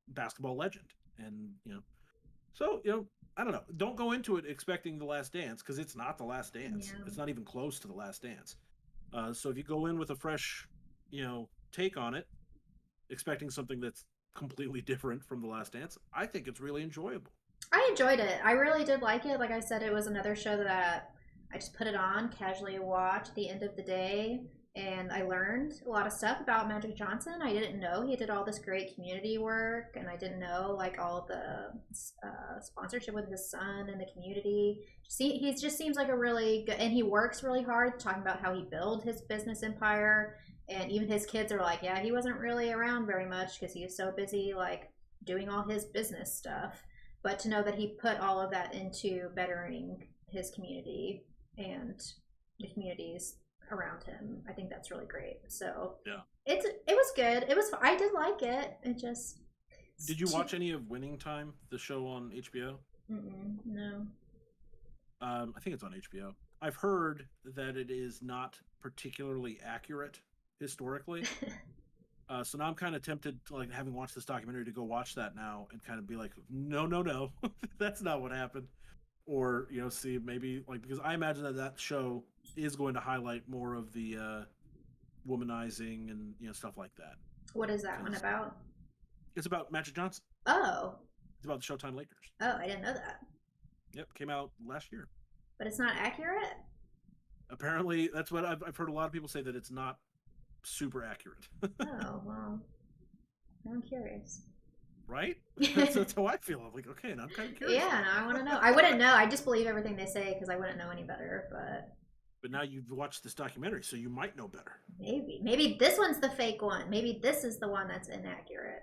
S2: basketball legend, and so I don't know. Don't go into it expecting The Last Dance, because it's not The Last Dance.
S1: Yeah.
S2: It's not even close to The Last Dance. So if you go in with a fresh take on it, expecting something that's completely different from The Last Dance, I think it's really enjoyable.
S1: I enjoyed it. I really did like it. Like I said, it was another show that I just put it on, casually watch at the end of the day, and I learned a lot of stuff about Magic Johnson. I didn't know he did all this great community work, and I didn't know like all the sponsorship with his son and the community. See, he just seems like a really good, and he works really hard, talking about how he built his business empire. And even his kids are like, yeah, he wasn't really around very much because he was so busy, like doing all his business stuff, but to know that he put all of that into bettering his community and the communities around him. I think that's really great. So
S2: Yeah.
S1: it was good. It was, I did like it. It just.
S2: Did you watch any of Winning Time, the show on HBO?
S1: No.
S2: I think it's on HBO. I've heard that it is not particularly accurate historically. So now I'm kind of tempted, to, like, having watched this documentary, to go watch that now and kind of be like, no, that's not what happened. Or, see, maybe, like, because I imagine that show is going to highlight more of the womanizing and, stuff like that.
S1: What is that one about?
S2: It's about Magic Johnson.
S1: Oh.
S2: It's about the Showtime Lakers.
S1: Oh, I didn't know that.
S2: Yep, came out last year.
S1: But it's not accurate?
S2: Apparently, that's what I've heard a lot of people say, that it's not super accurate.
S1: Oh, well. I'm curious.
S2: Right? That's how I feel. I'm like, okay, and I'm kind of curious.
S1: Yeah, no, I want to know. I wouldn't know. I just believe everything they say because I wouldn't know any better,
S2: But now you've watched this documentary, so you might know better.
S1: Maybe this one's the fake one. Maybe this is the one that's inaccurate.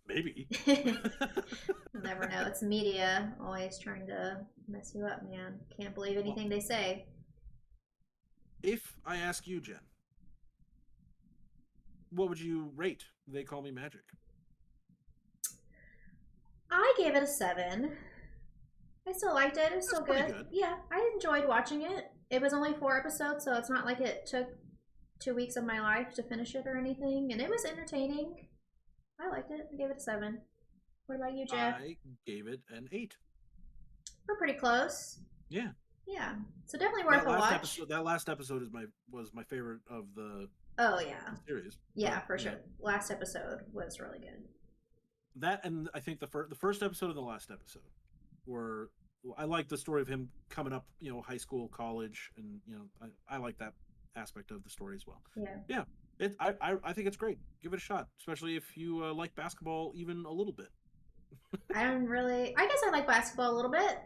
S2: Maybe.
S1: You'll never know. It's media always trying to mess you up, man. Can't believe anything they say.
S2: If I ask you, Jen, what would you rate They Call Me Magic?
S1: I gave it a 7. I still liked it. It was still good. Yeah, I enjoyed watching it. It was only 4 episodes, so it's not like it took 2 weeks of my life to finish it or anything. And it was entertaining. I liked it. I gave it a 7. What about you, Jeff?
S2: I gave it an 8.
S1: We're pretty close.
S2: Yeah.
S1: Yeah. So definitely worth a watch.
S2: That last episode was my favorite of the series.
S1: Yeah, for sure. Last episode was really good.
S2: That, and I think the first episode and the last episode were, I like the story of him coming up, high school, college, and I like that aspect of the story as well.
S1: Yeah.
S2: I think it's great. Give it a shot, especially if you like basketball even a little bit.
S1: I guess I like basketball a little bit.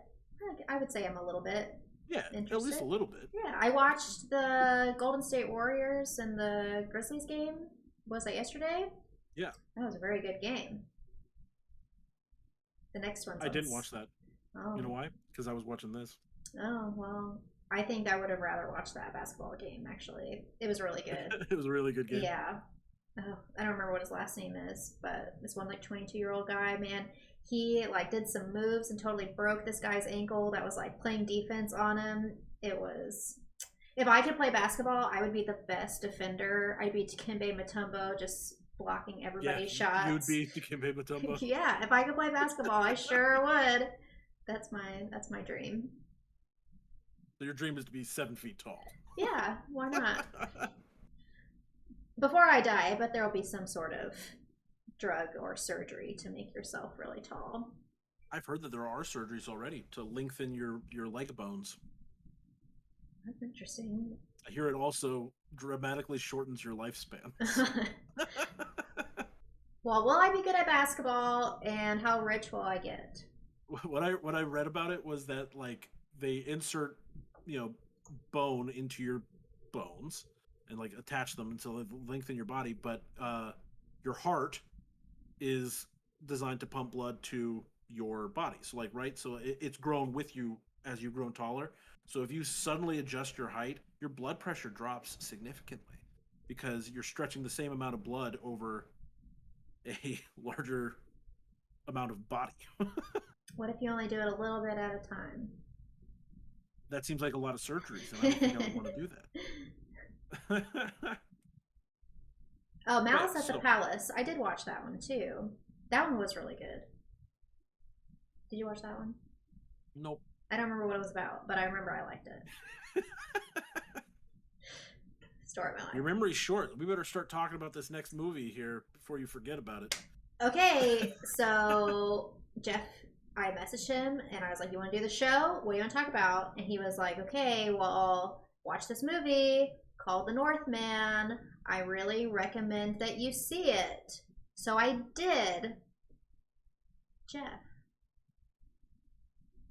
S1: I would say I'm a little bit.
S2: Yeah, at least a little bit.
S1: Yeah, I watched the Golden State Warriors and the Grizzlies game. Was that yesterday?
S2: Yeah.
S1: That was a very good game. The next one.
S2: I didn't watch that.
S1: Oh.
S2: You know why? Because I was watching this.
S1: Oh, well. I think I would have rather watched that basketball game, actually. It was really good.
S2: It was a really good game.
S1: Yeah. Oh, I don't remember what his last name is, but this one, 22-year-old guy, man, he, did some moves and totally broke this guy's ankle that was, playing defense on him. It was... If I could play basketball, I would be the best defender. I'd be Dikembe Mutombo, just blocking everybody's shots.
S2: You'd be Dikembe Mutombo.
S1: Yeah, if I could play basketball, I sure would. That's my dream.
S2: So your dream is to be 7 feet tall.
S1: Yeah, why not? Before I die, I bet there will be some sort of drug or surgery to make yourself really tall.
S2: I've heard that there are surgeries already to lengthen your leg bones.
S1: That's interesting.
S2: I hear it also dramatically shortens your lifespan.
S1: Well, will I be good at basketball, and how rich will I get?
S2: What I read about it was that they insert bone into your bones and attach them until they lengthen your body, but your heart is designed to pump blood to your body. So so it's grown with you as you've grown taller. So if you suddenly adjust your height, your blood pressure drops significantly because you're stretching the same amount of blood over a larger amount of body.
S1: What if you only do it a little bit at a time?
S2: That seems like a lot of surgeries, and I don't think I would want to do that.
S1: Oh, Malice at the Palace. I did watch that one, too. That one was really good. Did you watch that one?
S2: Nope.
S1: I don't remember what it was about, but I remember I liked it. Story of my life.
S2: Your memory's short. We better start talking about this next movie here before you forget about it.
S1: Okay, so Jeff, I messaged him and I was like, you want to do the show? What do you want to talk about? And he was like, okay, well, watch this movie called The Northman. I really recommend that you see it. So I did. Jeff,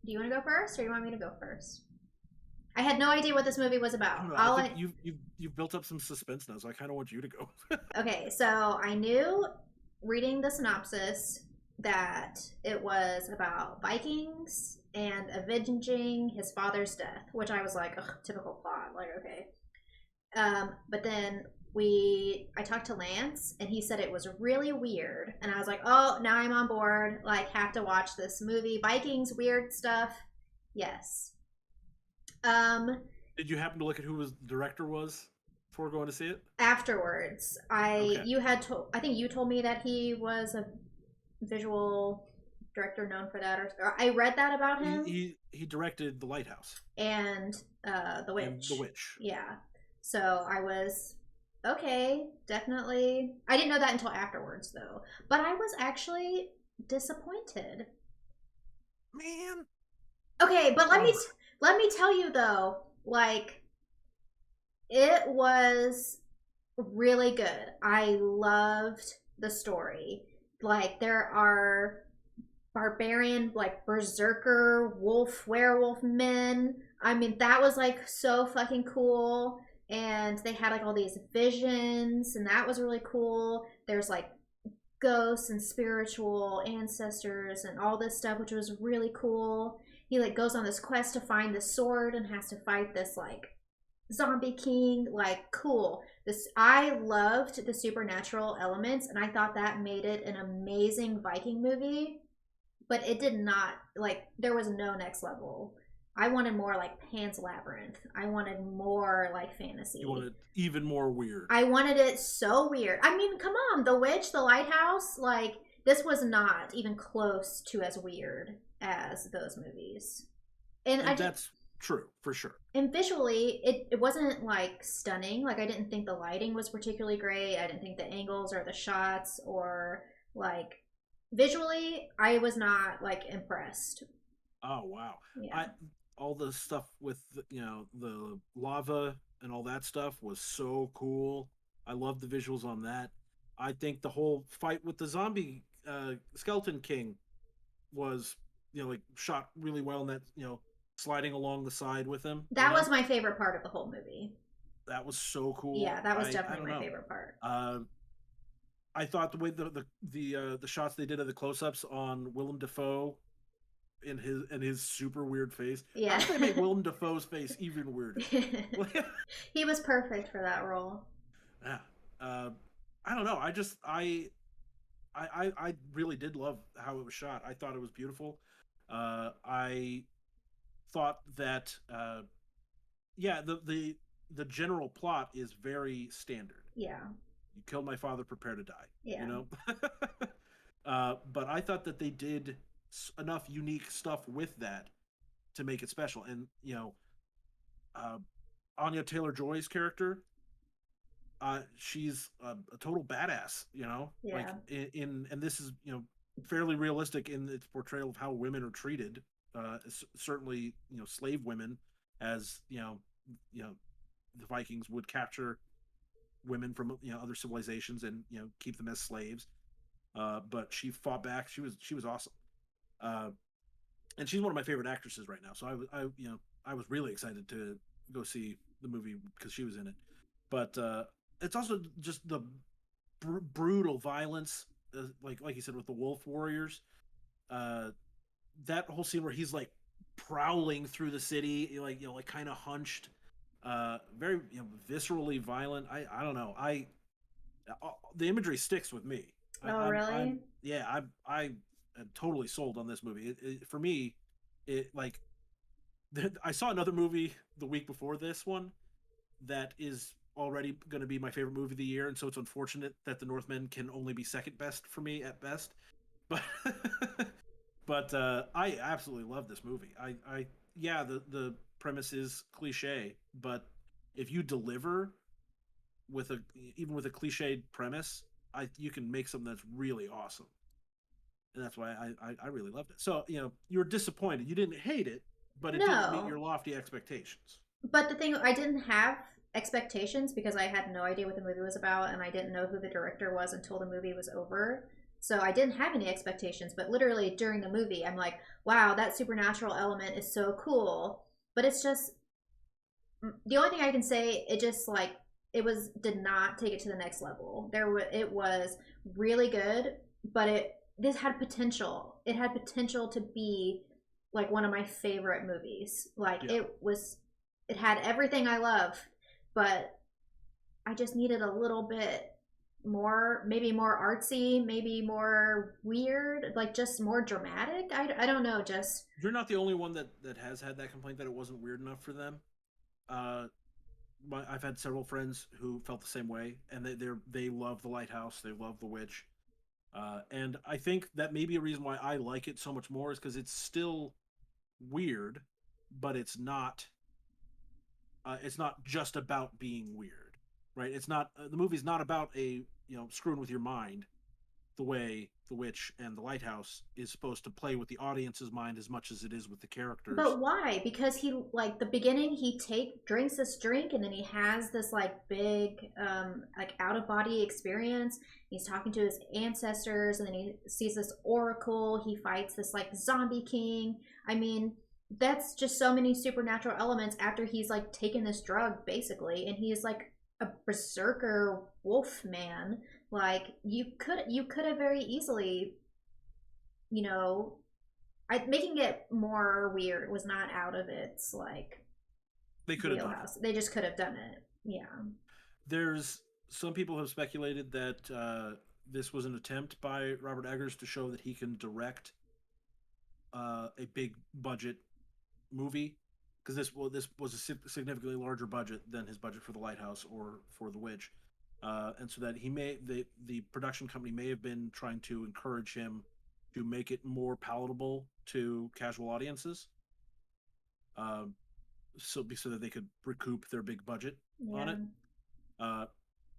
S1: do you want to go first or you want me to go first? I had no idea what this movie was about.
S2: I think you've built up some suspense now, so I kind of want you to go.
S1: Okay, so I knew reading the synopsis that it was about Vikings and avenging his father's death, which I was like, ugh, typical plot. Like, okay. But then I talked to Lance and he said it was really weird. And I was like, oh, now I'm on board. Like, have to watch this movie. Vikings, weird stuff. Yes. Um,
S2: Did you happen to look at who the director was before going to see it?
S1: Afterwards,
S2: Okay.
S1: I think you told me that he was a visual director known for that, or I read that about
S2: He
S1: him.
S2: he directed The Lighthouse
S1: And The
S2: and The
S1: Witch.
S2: Witch.
S1: Yeah. So I was okay, definitely. I didn't know that until afterwards, though. But I was actually disappointed.
S2: Man.
S1: Okay, but
S2: Bummer.
S1: let me tell you though, like it was really good. I loved the story. Like there are barbarian, like berserker, wolf, werewolf men. I mean, that was like so fucking cool. And they had like all these visions, and that was really cool. There's like ghosts and spiritual ancestors and all this stuff, which was really cool. He like goes on this quest to find this sword and has to fight this like zombie king. Like, cool. This, I loved the supernatural elements, and I thought that made it an amazing Viking movie. But it did not, like, there was no next level. I wanted more like Pan's Labyrinth. I wanted more like fantasy.
S2: You wanted even more weird.
S1: I wanted it so weird. I mean, come on, The Witch, The Lighthouse, like this was not even close to as weird as those movies.
S2: And that's true for sure.
S1: And visually, it wasn't like stunning. Like I didn't think the lighting was particularly great. I didn't think the angles or the shots or like visually, I was not like impressed.
S2: Oh wow.
S1: Yeah.
S2: I all the stuff with the lava and all that stuff was so cool. I love the visuals on that. I think the whole fight with the zombie skeleton king was like shot really well, and that sliding along the side with him.
S1: That was my favorite part of the whole movie.
S2: That was so cool.
S1: Yeah, that was
S2: I
S1: definitely
S2: don't
S1: my
S2: know.
S1: favorite part.
S2: I thought the way the shots they did of the close-ups on Willem Dafoe in his super weird face.
S1: Yeah.
S2: How did they make Willem Dafoe's face even weirder?
S1: He was perfect for that role.
S2: Yeah. I don't know. I really did love how it was shot. I thought it was beautiful. I thought that yeah, the general plot is very standard.
S1: Yeah.
S2: You killed my father, prepare to die.
S1: Yeah.
S2: But I thought that they did enough unique stuff with that to make it special. And Anya Taylor-Joy's character, she's a total badass.
S1: Yeah.
S2: Like and this is fairly realistic in its portrayal of how women are treated. Certainly, slave women, as the Vikings would capture women from other civilizations and keep them as slaves. But she fought back. She was awesome. And she's one of my favorite actresses right now. So I was really excited to go see the movie because she was in it. But it's also just the brutal violence, like you said, with the wolf warriors. That whole scene where he's like prowling through the city, like kind of hunched, very viscerally violent. I don't know. The imagery sticks with me.
S1: Oh, really?
S2: I am totally sold on this movie. For me, it like I saw another movie the week before this one that is already going to be my favorite movie of the year, and so it's unfortunate that The Northman can only be second best for me at best. But but I absolutely love this movie. Yeah, the premise is cliche, but if you deliver even with a cliched premise, you can make something that's really awesome. And that's why I really loved it. So you were disappointed. You didn't hate it, but it didn't meet your lofty expectations.
S1: But the thing, I didn't have expectations because I had no idea what the movie was about, and I didn't know who the director was until the movie was over. So I didn't have any expectations, but literally during the movie, I'm like, wow, that supernatural element is so cool. But it's just, the only thing I can say, it just like did not take it to the next level. It was really good, but this had potential. It had potential to be like one of my favorite movies. Like
S2: Yeah.
S1: it had everything I love, but I just needed a little bit more, maybe more artsy, maybe more weird, like just more dramatic. I don't know, just
S2: You're not the only one that has had that complaint that it wasn't weird enough for them. Uh, I've had several friends who felt the same way, and they love the Lighthouse, they love the Witch, and I think that may be a reason why I like it so much more is because it's still weird, but it's not just about being weird, right? It's not the movie's not about screwing with your mind the way The Witch and The Lighthouse is supposed to play with the audience's mind as much as it is with the characters.
S1: but why? Because he like the beginning he drinks this drink and then he has this like big like out of body experience. He's talking to his ancestors and then he sees this oracle. He fights this like zombie king. I mean, that's just so many supernatural elements after he's like taken this drug basically and he's like a berserker wolf man. Like you could have very easily, you know, making it more weird was not out of its like
S2: They could have done it.
S1: wheelhouse. They just could have done it. Yeah.
S2: There's some people have speculated that this was an attempt by Robert Eggers to show that he can direct a big budget movie because this was a significantly larger budget than his budget for The Lighthouse or for The Witch, and so that the production company may have been trying to encourage him to make it more palatable to casual audiences, so that they could recoup their big budget on
S1: Yeah.
S2: it. Uh,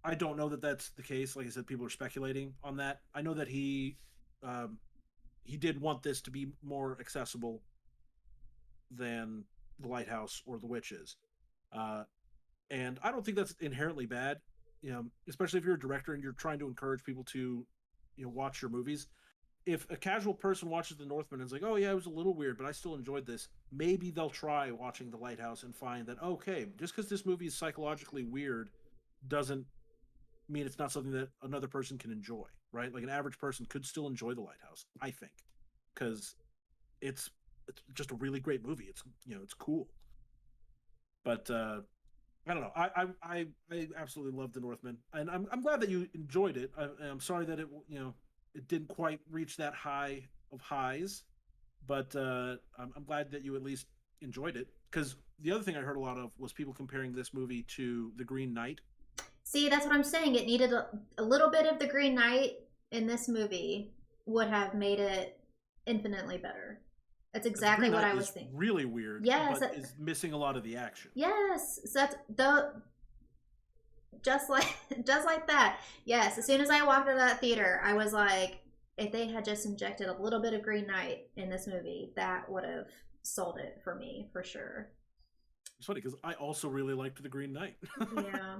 S2: I don't know that that's the case. Like I said, people are speculating on that. I know that he did want this to be more accessible than The Lighthouse or The Witches, uh, and I don't think that's inherently bad. Especially if you're a director and you're trying to encourage people to, watch your movies. If a casual person watches The Northman and is like, "Oh yeah, it was a little weird, but I still enjoyed this," maybe they'll try watching The Lighthouse and find that okay, just because this movie is psychologically weird doesn't mean it's not something that another person can enjoy, right? Like an average person could still enjoy The Lighthouse, I think, because it's it's just a really great movie. It's cool, but I don't know. I absolutely love The Northman, and I'm glad that you enjoyed it. I'm sorry that it didn't quite reach that high of highs, but I'm glad that you at least enjoyed it. Because the other thing I heard a lot of was people comparing this movie to The Green Knight.
S1: See, that's what I'm saying. It needed a little bit of the Green Knight in this movie would have made it infinitely better. That's exactly
S2: Green
S1: what
S2: Knight
S1: I was
S2: is
S1: thinking.
S2: really weird,
S1: Yes,
S2: but is missing a lot of the action.
S1: yes. So that's the just like just like that. Yes, as soon as I walked out of that theater, I was like, if they had just injected a little bit of Green Knight in this movie, that would have sold it for me for sure.
S2: It's funny because I also really liked The Green Knight.
S1: Yeah.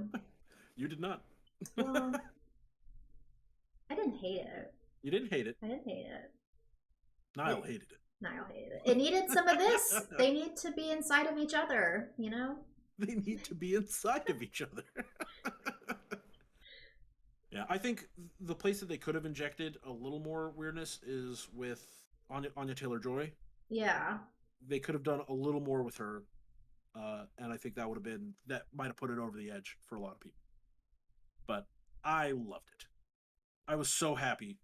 S2: You did not.
S1: Well, I didn't hate it.
S2: You didn't hate it.
S1: I didn't hate it.
S2: Niall hated it.
S1: Niall hated it. It needed some of this. They need to be inside of each other, you know?
S2: They need to be inside of each other. Yeah, I think the place that they could have injected a little more weirdness is with Anya Taylor-Joy.
S1: Yeah.
S2: They could have done a little more with her, and I think that might have put it over the edge for a lot of people. But I loved it. I was so happy.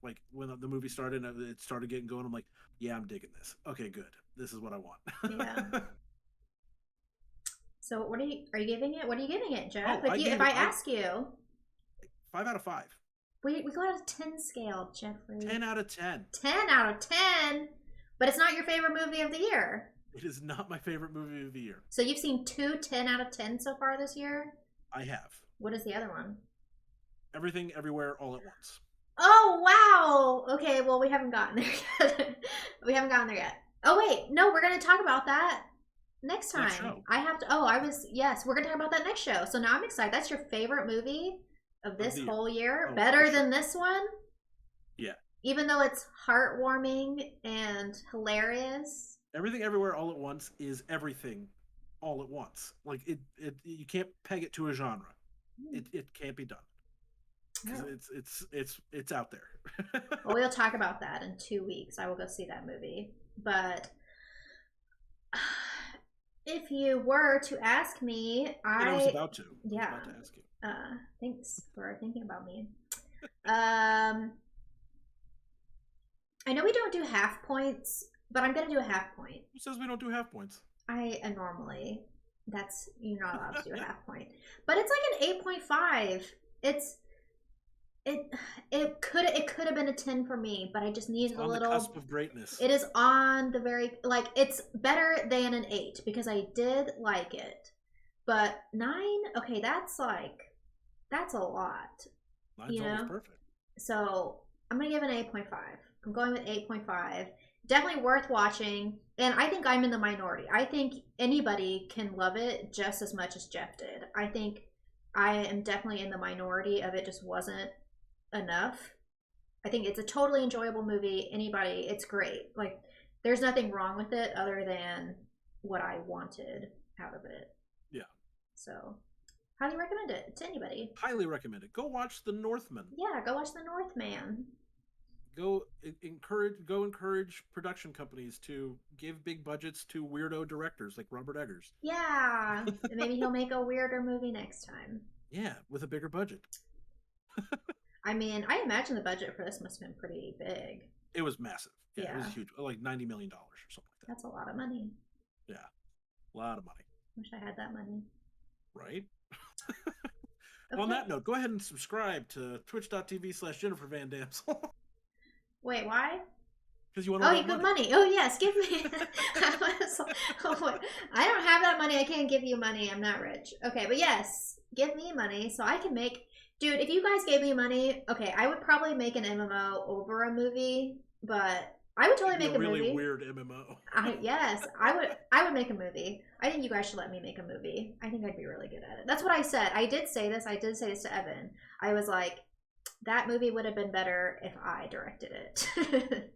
S2: Like when the movie started and it started getting going, I'm like, yeah, I'm digging this. Okay, good. This is what I want.
S1: Yeah. So what are you giving it? What are you giving it, Jeff?
S2: Oh,
S1: If I ask you,
S2: 5 out of 5.
S1: we go out of 10 scale, Jeffrey.
S2: 10 out of 10.
S1: 10 out of 10. But it's not your favorite movie of the year.
S2: It is not my favorite movie of the year.
S1: So you've seen 10 out of 10 so far this year?
S2: I have.
S1: What is the other one?
S2: Everything, Everywhere, All at Once.
S1: Oh, wow. Okay, well, we haven't gotten there yet. We haven't gotten there yet. Oh, wait. No, we're going to talk about that next time.
S2: Next show.
S1: Yes, we're going to talk about that next show. So now I'm excited. That's your favorite movie of this whole year?
S2: Oh,
S1: better
S2: sure.
S1: than this one?
S2: Yeah.
S1: Even though it's heartwarming and hilarious?
S2: Everything, Everywhere, All at Once is everything all at once. Like you can't peg it to a genre.
S1: Hmm.
S2: It can't be done because
S1: Oh.
S2: it's out there.
S1: Well, we'll talk about that in 2 weeks. I will go see that movie. But if you were to ask me,
S2: And I was about to. I was
S1: yeah,
S2: about to ask you.
S1: thanks for thinking about me. Um, I know we don't do half points, but I'm gonna do a half point.
S2: Who says we don't do half points?
S1: I normally that's you're not allowed to do a half point, but it's like an 8.5. It's it it could have been a 10 for me, but I just
S2: It's
S1: needed a
S2: on the cusp
S1: little.
S2: of greatness.
S1: It is on the very like it's better than an 8 because I did like it, but 9. Okay, that's a lot,
S2: Mine's
S1: you
S2: almost
S1: know.
S2: perfect.
S1: So I'm gonna give it an 8.5. I'm going with 8.5. Definitely worth watching, and I think I'm in the minority. I think anybody can love it just as much as Jeff did. I think I am definitely in the minority of it just wasn't enough. I think it's a totally enjoyable movie. Anybody, it's great. Like, there's nothing wrong with it other than what I wanted out of it.
S2: Yeah.
S1: So, highly recommend it to anybody.
S2: Highly recommend it. Go watch The Northman.
S1: Yeah, go watch The Northman.
S2: Go encourage production companies to give big budgets to weirdo directors like Robert Eggers.
S1: Yeah, and maybe he'll make a weirder movie next time.
S2: Yeah, with a bigger budget.
S1: I mean, I imagine the budget for this must have been pretty big.
S2: It was massive. Yeah, it was
S1: Yeah,
S2: huge, like $90 million or something like
S1: that's a lot of money.
S2: that. Yeah, a lot of money,
S1: Wish I had that money.
S2: right? On
S1: Okay.
S2: that note, go ahead and subscribe to twitch.tv/Jennifer Van Damsel
S1: Wait, why?
S2: because you want to
S1: Oh,
S2: win
S1: you
S2: that
S1: give
S2: money.
S1: money. Oh, yes, give me. I don't have that money. I can't give you money. I'm not rich. Okay, but yes, give me money so I can make. Dude, if you guys gave me money, okay, I would probably make an MMO over a movie, but I would totally
S2: It'd be a
S1: make a
S2: really
S1: movie.
S2: weird MMO.
S1: Yes, I would. I would make a movie. I think you guys should let me make a movie. I think I'd be really good at it. That's what I said. I did say this. I did say this to Evan. I was like, that movie would have been better if I directed it.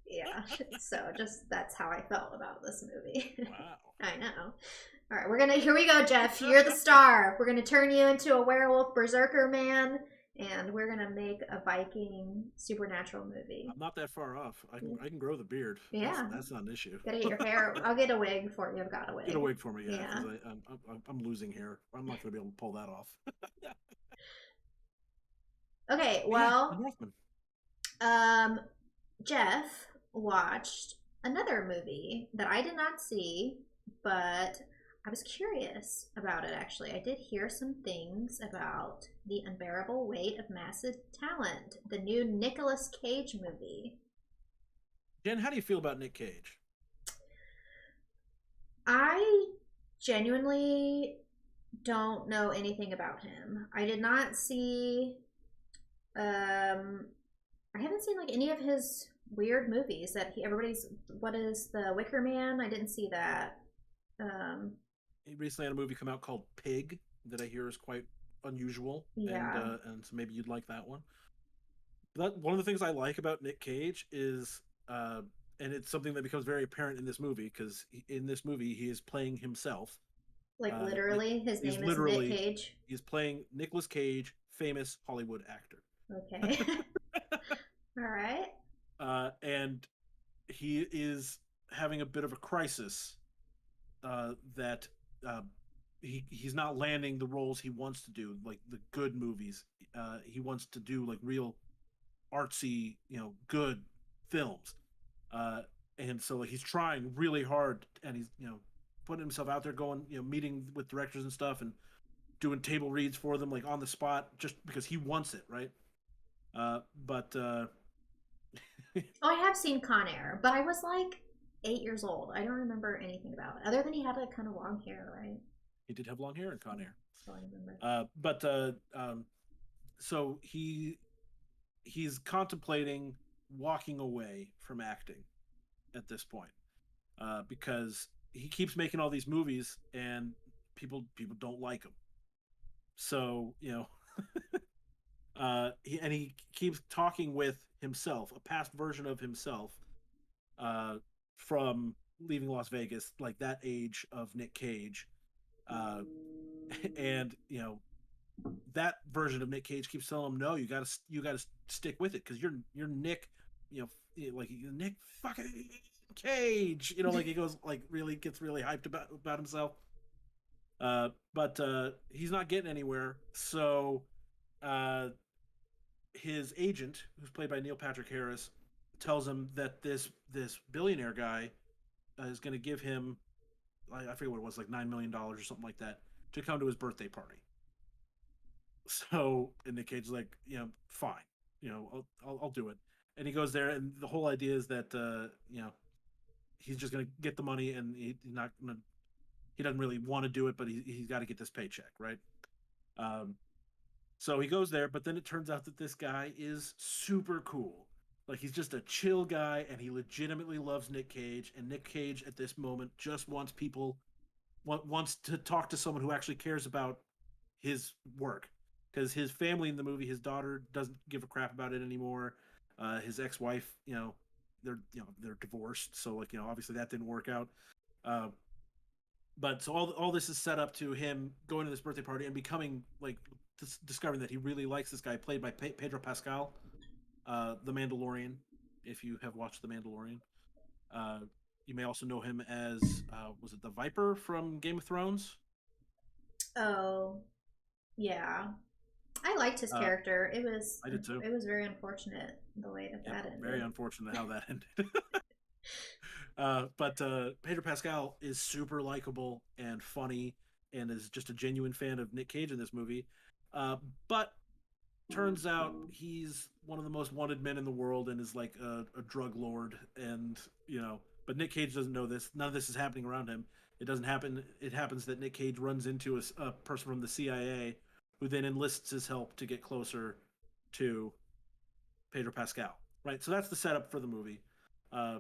S1: Yeah. So just that's how I felt about this movie.
S2: Wow.
S1: I know. All right, here we go, Jeff. You're the star. We're gonna turn you into a werewolf berserker man, and we're gonna make a Viking supernatural movie.
S2: I'm not that far off. I can grow the beard.
S1: Yeah.
S2: That's not an issue.
S1: Gotta get your hair. I'll get a wig for you. I've got a
S2: Get a
S1: wig.
S2: wig for me, yeah,
S1: Yeah.
S2: because I'm losing hair. I'm not going to be able to pull that off.
S1: Okay,
S2: But yeah, the
S1: well,
S2: Northman.
S1: um, Jeff watched another movie that I did not see, but I was curious about it actually. I did hear some things about The Unbearable Weight of Massive Talent, the new Nicolas Cage movie.
S2: Jen, how do you feel about Nick Cage?
S1: I genuinely don't know anything about him. I did not see I haven't seen like any of his weird movies that everybody's what is the Wicker Man? I didn't see that. Um
S2: He recently had a movie come out called Pig that I hear is quite unusual,
S1: yeah.
S2: and so maybe you'd like that one. One of the things I like about Nick Cage is, and it's something that becomes very apparent in this movie because in this movie he is playing himself.
S1: Like literally his
S2: He's
S1: name is Nick
S2: literally
S1: Cage.
S2: he's playing Nicolas Cage, famous Hollywood actor.
S1: Okay. All right.
S2: And he is having a bit of a crisis that he's not landing the roles he wants to do, like the good movies. He wants to do like real artsy, good films. Uh, and so like he's trying really hard, and he's putting himself out there, going meeting with directors and stuff, and doing table reads for them like on the spot, just because he wants it, right? But
S1: Oh, I have seen Con Air, but I was like 8 years old. I don't remember anything about it other than he had like kind of long hair, right?
S2: he did have long hair in Con
S1: Yeah,
S2: Air.
S1: that's all I remember.
S2: But so he's contemplating walking away from acting at this point, because he keeps making all these movies and people don't like him. So he keeps talking with himself, a past version of himself, from leaving Las Vegas, like that age of Nick Cage, uh, and that version of Nick Cage keeps telling him, "No, you gotta stick with it because you're Nick, like Nick fucking Cage." Like he goes like really gets really hyped about himself. But he's not getting anywhere. So uh, his agent, who's played by Neil Patrick Harris, tells him that this billionaire guy is going to give him, I forget what it was, like $9 million or something like that, to come to his birthday party. So and Nick Cage is like, fine, I'll do it. And he goes there, and the whole idea is that he's just gonna get the money, and he's not gonna. He doesn't really want to do it, but he's got to get this paycheck, right? Um, so he goes there, but then it turns out that this guy is super cool. Like he's just a chill guy, and he legitimately loves Nick Cage. And Nick Cage at this moment just wants to talk to someone who actually cares about his work, because his family in the movie, his daughter doesn't give a crap about it anymore. His ex-wife, they're divorced, so like obviously that didn't work out. Uh, but so all this is set up to him going to this birthday party and becoming like discovering that he really likes this guy played by Pedro Pascal, the Mandalorian. If you have watched the Mandalorian, uh, you may also know him as was it the Viper from Game of Thrones?
S1: Oh, yeah. I liked his
S2: Uh,
S1: character.
S2: I did too.
S1: It was very unfortunate the way that
S2: Yeah,
S1: that
S2: very
S1: ended.
S2: unfortunate how that ended. But Pedro Pascal is super likable and funny, and is just a genuine fan of Nick Cage in this movie. But turns out he's one of the most wanted men in the world and is like a drug lord, and but Nick Cage doesn't know this. None of this is happening around him. It doesn't happen. It happens that Nick Cage runs into a person from the CIA who then enlists his help to get closer to Pedro Pascal. Right. So that's the setup for the movie. Uh,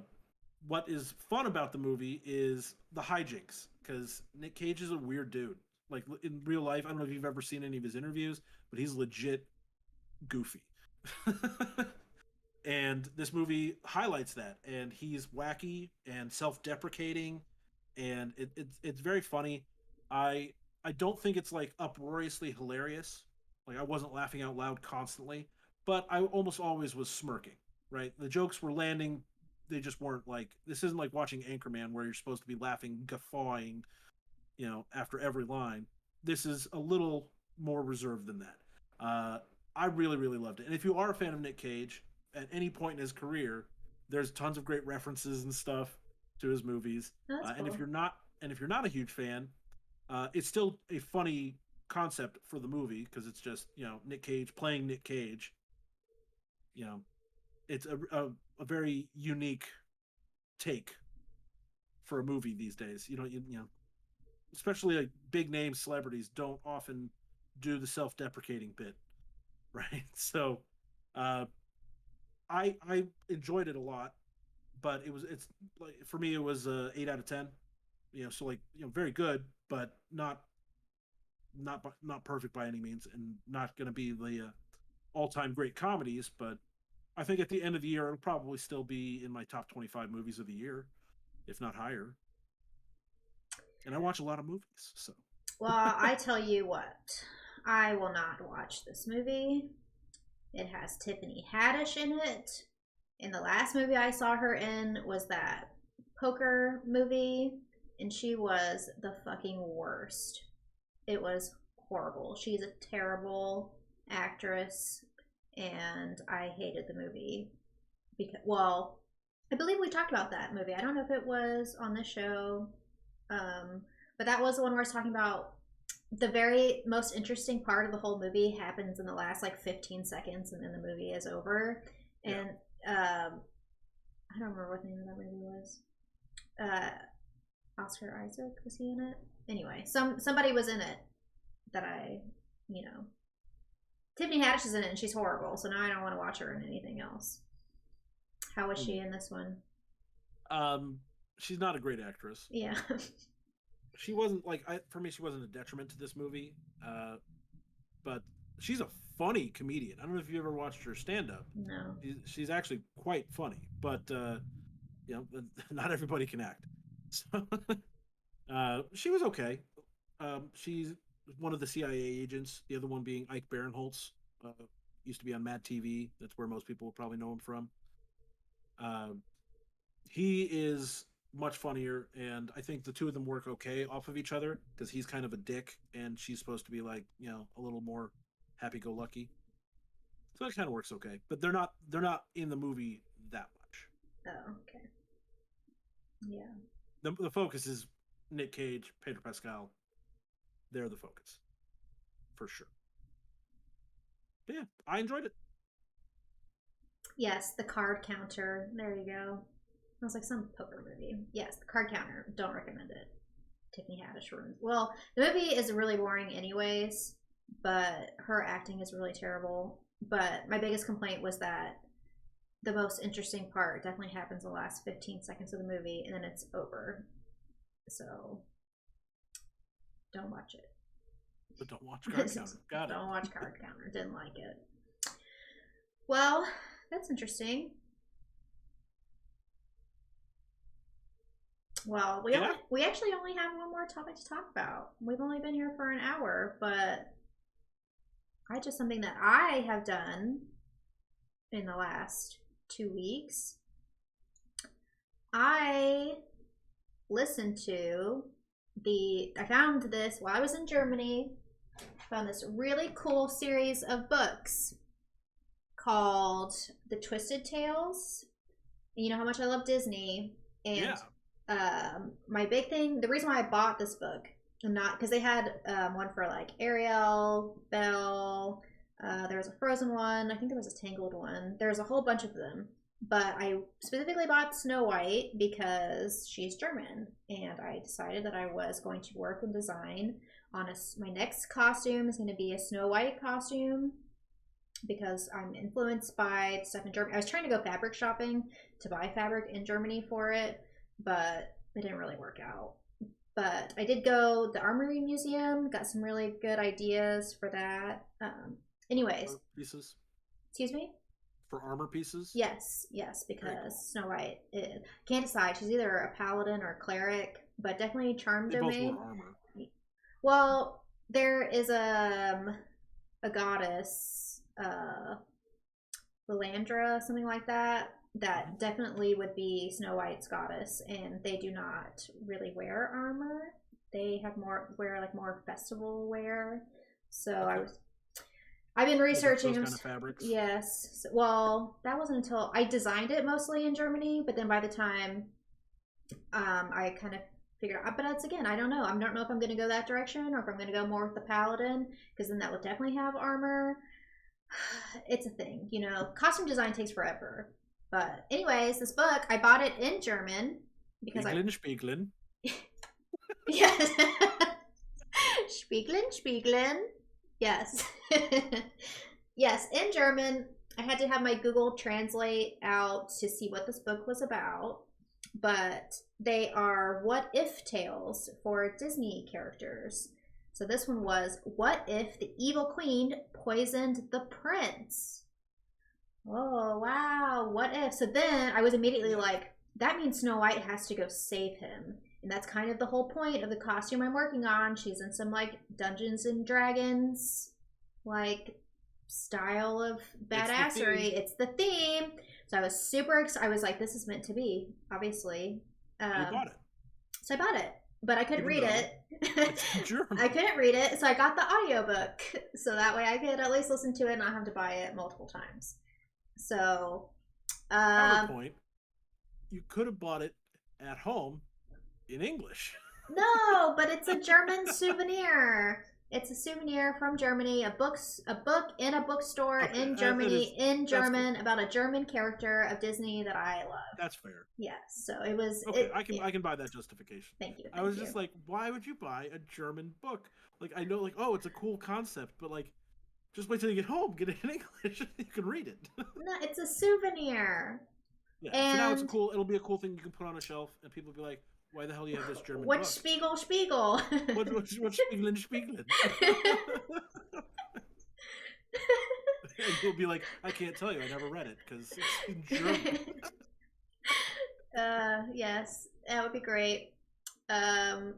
S2: what is fun about the movie is the hijinks, because Nick Cage is a weird dude. Like in real life, I don't know if you've ever seen any of his interviews, but he's legit goofy. And this movie highlights that, and he's wacky and self-deprecating, and it's very funny. I i don't think it's like uproariously hilarious. Like I wasn't laughing out loud constantly, but I almost always was smirking. Right, the jokes were landing. They just weren't like, this isn't like watching Anchorman where you're supposed to be laughing, guffawing, after every line. This is a little more reserved than that. I really, really loved it. And if you are a fan of Nick Cage at any point in his career, there's tons of great references and stuff to his movies.
S1: That's
S2: And if
S1: cool.
S2: you're not a huge fan, it's still a funny concept for the movie, because it's just Nick Cage playing Nick Cage. You know, it's a very unique take for a movie these days. Especially like big name celebrities don't often do the self-deprecating bit, right? So uh I enjoyed it a lot, but it's like, for me it was 8 out of 10. So like very good, but not perfect by any means, and not going to be the all-time great comedies. But I think at the end of the year it'll probably still be in my top 25 movies of the year, if not higher. And I watch a lot of movies, so.
S1: Well, I tell you what, I will not watch this movie. It has Tiffany Haddish in it. And the last movie I saw her in was that poker movie, and she was the fucking worst. It was horrible. She's a terrible actress, and I hated the movie because, well, I believe we talked about that movie. I don't know if it was on the show, um, but that was the one where I was talking about the very most interesting part of the whole movie happens in the last like 15 seconds, and then the movie is over.
S2: Yeah.
S1: And I don't remember what the name of that movie was. Uh, Oscar Isaac, was he in it? Anyway, somebody was in it that you know, Tiffany Haddish is in it, and she's horrible. So now I don't want to watch her in anything else. How was she in this one?
S2: um she's not a great actress.
S1: Yeah.
S2: She wasn't like, for me, she wasn't a detriment to this movie. But she's a funny comedian. I don't know if you ever watched her stand up.
S1: No.
S2: She's actually quite funny, but not everybody can act. So she was okay. She's one of the CIA agents. The other one being Ike Barinholtz. Uh, used to be on Mad TV. That's where most people would probably know him from. Um, he is much funnier, and I think the two of them work okay off of each other because he's kind of a dick, and she's supposed to be like a little more happy-go-lucky. So that kind of works okay, but they're not in the movie that much.
S1: Oh, okay. Yeah.
S2: The focus is Nick Cage, Pedro Pascal. They're the focus for sure. But yeah, I enjoyed it.
S1: Yes, the card counter. There you go. It was like some poker movie. Yes, the card counter. Don't recommend it. Tiffany Haddish ruins. Well, the movie is really boring, anyways. But her acting is really terrible. But my biggest complaint was that the most interesting part definitely happens in the last 15 seconds of the movie, and then it's over. So don't watch it.
S2: But don't watch Card Counter. Got it.
S1: Don't watch Card Counter. Didn't like it. Well, that's interesting. Well, we actually only have one more topic to talk about. We've only been here for an hour, but just something that I have done in the last 2 weeks. I listened to I found this while I was in Germany. Found this really cool series of books called The Twisted Tales. And you know how much I love Disney. And my big thing, the reason why I bought this book, not because they had one for like Ariel, Belle, there was a Frozen one, I think there was a Tangled one. There's a whole bunch of them. But I specifically bought Snow White because she's German, and I decided that I was going to work in design on my next costume is going to be a Snow White costume because I'm influenced by stuff in Germany. I was trying to go fabric shopping to buy fabric in Germany for it, but it didn't really work out. But I did go to the Armory Museum, got some really good ideas for that. Anyways.
S2: Pieces?
S1: Excuse me?
S2: For armor pieces?
S1: Yes, because cool. Snow White can't decide. She's either a paladin or a cleric, but definitely charm domain.
S2: Both wore armor.
S1: Well, there is a goddess, Lilandra, something like that. That definitely would be Snow White's goddess, and they do not really wear armor. They have wear more festival wear. So okay. I've been researching
S2: those kind of fabrics.
S1: Yes. Well, that wasn't until I designed it mostly in Germany, but then by the time I kind of figured out, but that's again, I don't know. I don't know if I'm going to go that direction or if I'm going to go more with the paladin, because then that would definitely have armor. It's a thing, costume design takes forever. But anyways, this book, I bought it in German because
S2: Spiegeln.
S1: Yes. Spiegeln. Yes. Yes, in German. I had to have my Google Translate out to see what this book was about. But they are what if tales for Disney characters. So this one was, what if the evil queen poisoned the prince? Oh, wow. What if? So then I was immediately like, that means Snow White has to go save him. And that's kind of the whole point of the costume I'm working on. She's in some like Dungeons and Dragons like style of badassery. It's the theme. So I was super excited. I was like, this is meant to be, obviously.
S2: You bought it.
S1: So I bought it, but I couldn't read it.
S2: It's German.
S1: I couldn't read it, so I got the audiobook. So that way I could at least listen to it and not have to buy it multiple times. So,
S2: PowerPoint, you could have bought it at home in English.
S1: No, but it's a German souvenir. It's a souvenir from Germany, a book in a bookstore in Germany, in German, cool. About a German character of Disney that I love.
S2: That's fair.
S1: Yes, so it was.
S2: Okay, I can buy that justification.
S1: Thank you.
S2: I was just like, why would you buy a German book? Like, I know, like, oh, it's a cool concept, but like, just wait till you get home, get it in English, you can read it.
S1: No, it's a souvenir.
S2: Yeah, and so now it'll be a cool thing you can put on a shelf, and people will be like, why the hell do you have this German book?
S1: Spiegel?
S2: What's Spiegeln? And you'll be like, I can't tell you, I never read it, because it's in German.
S1: Yes, that would be great. Um,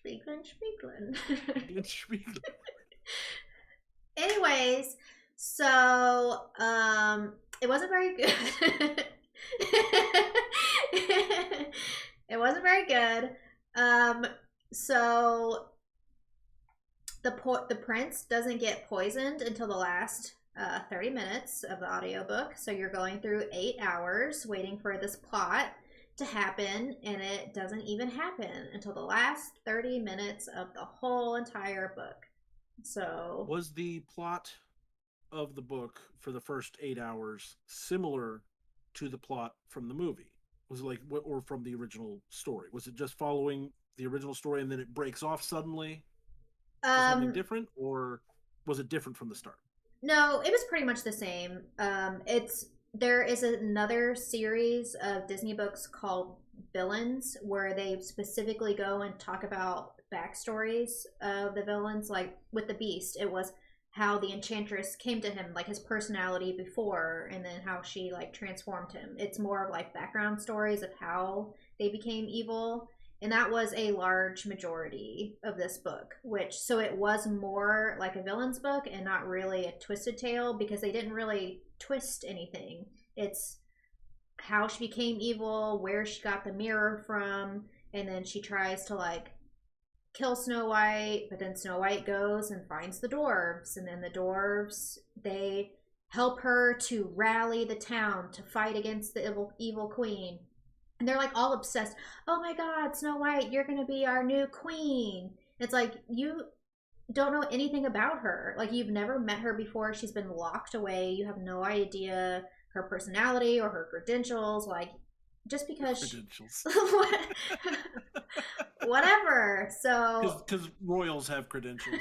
S1: Spiegelin. Anyways, so it wasn't very good. It wasn't very good. So the prince doesn't get poisoned until the last 30 minutes of the audiobook. So you're going through 8 hours waiting for this plot to happen, and it doesn't even happen until the last 30 minutes of the whole entire book. So
S2: was the plot of the book for the first 8 hours similar to the plot from the movie? Was it like, or from the original story? Was it just following the original story and then it breaks off suddenly to something different, or was it different from the start?
S1: No, it was pretty much the same. There is another series of Disney books called Villains where they specifically go and talk about backstories of the villains. Like with the Beast, it was how the Enchantress came to him, like his personality before, and then how she like transformed him. It's more of like background stories of how they became evil. And that was a large majority of this book, which so it was more like a villain's book and not really a twisted tale because they didn't really twist anything. It's how she became evil, where she got the mirror from, and then she tries to like kill Snow White, but then Snow White goes and finds the dwarves, and then the dwarves, they help her to rally the town to fight against the evil queen. And they're like all obsessed. Oh my god, Snow White, you're gonna be our new queen. It's like you don't know anything about her. Like you've never met her before. She's been locked away. You have no idea her personality or her credentials. Like just because
S2: credentials.
S1: Whatever. So
S2: because royals have credentials.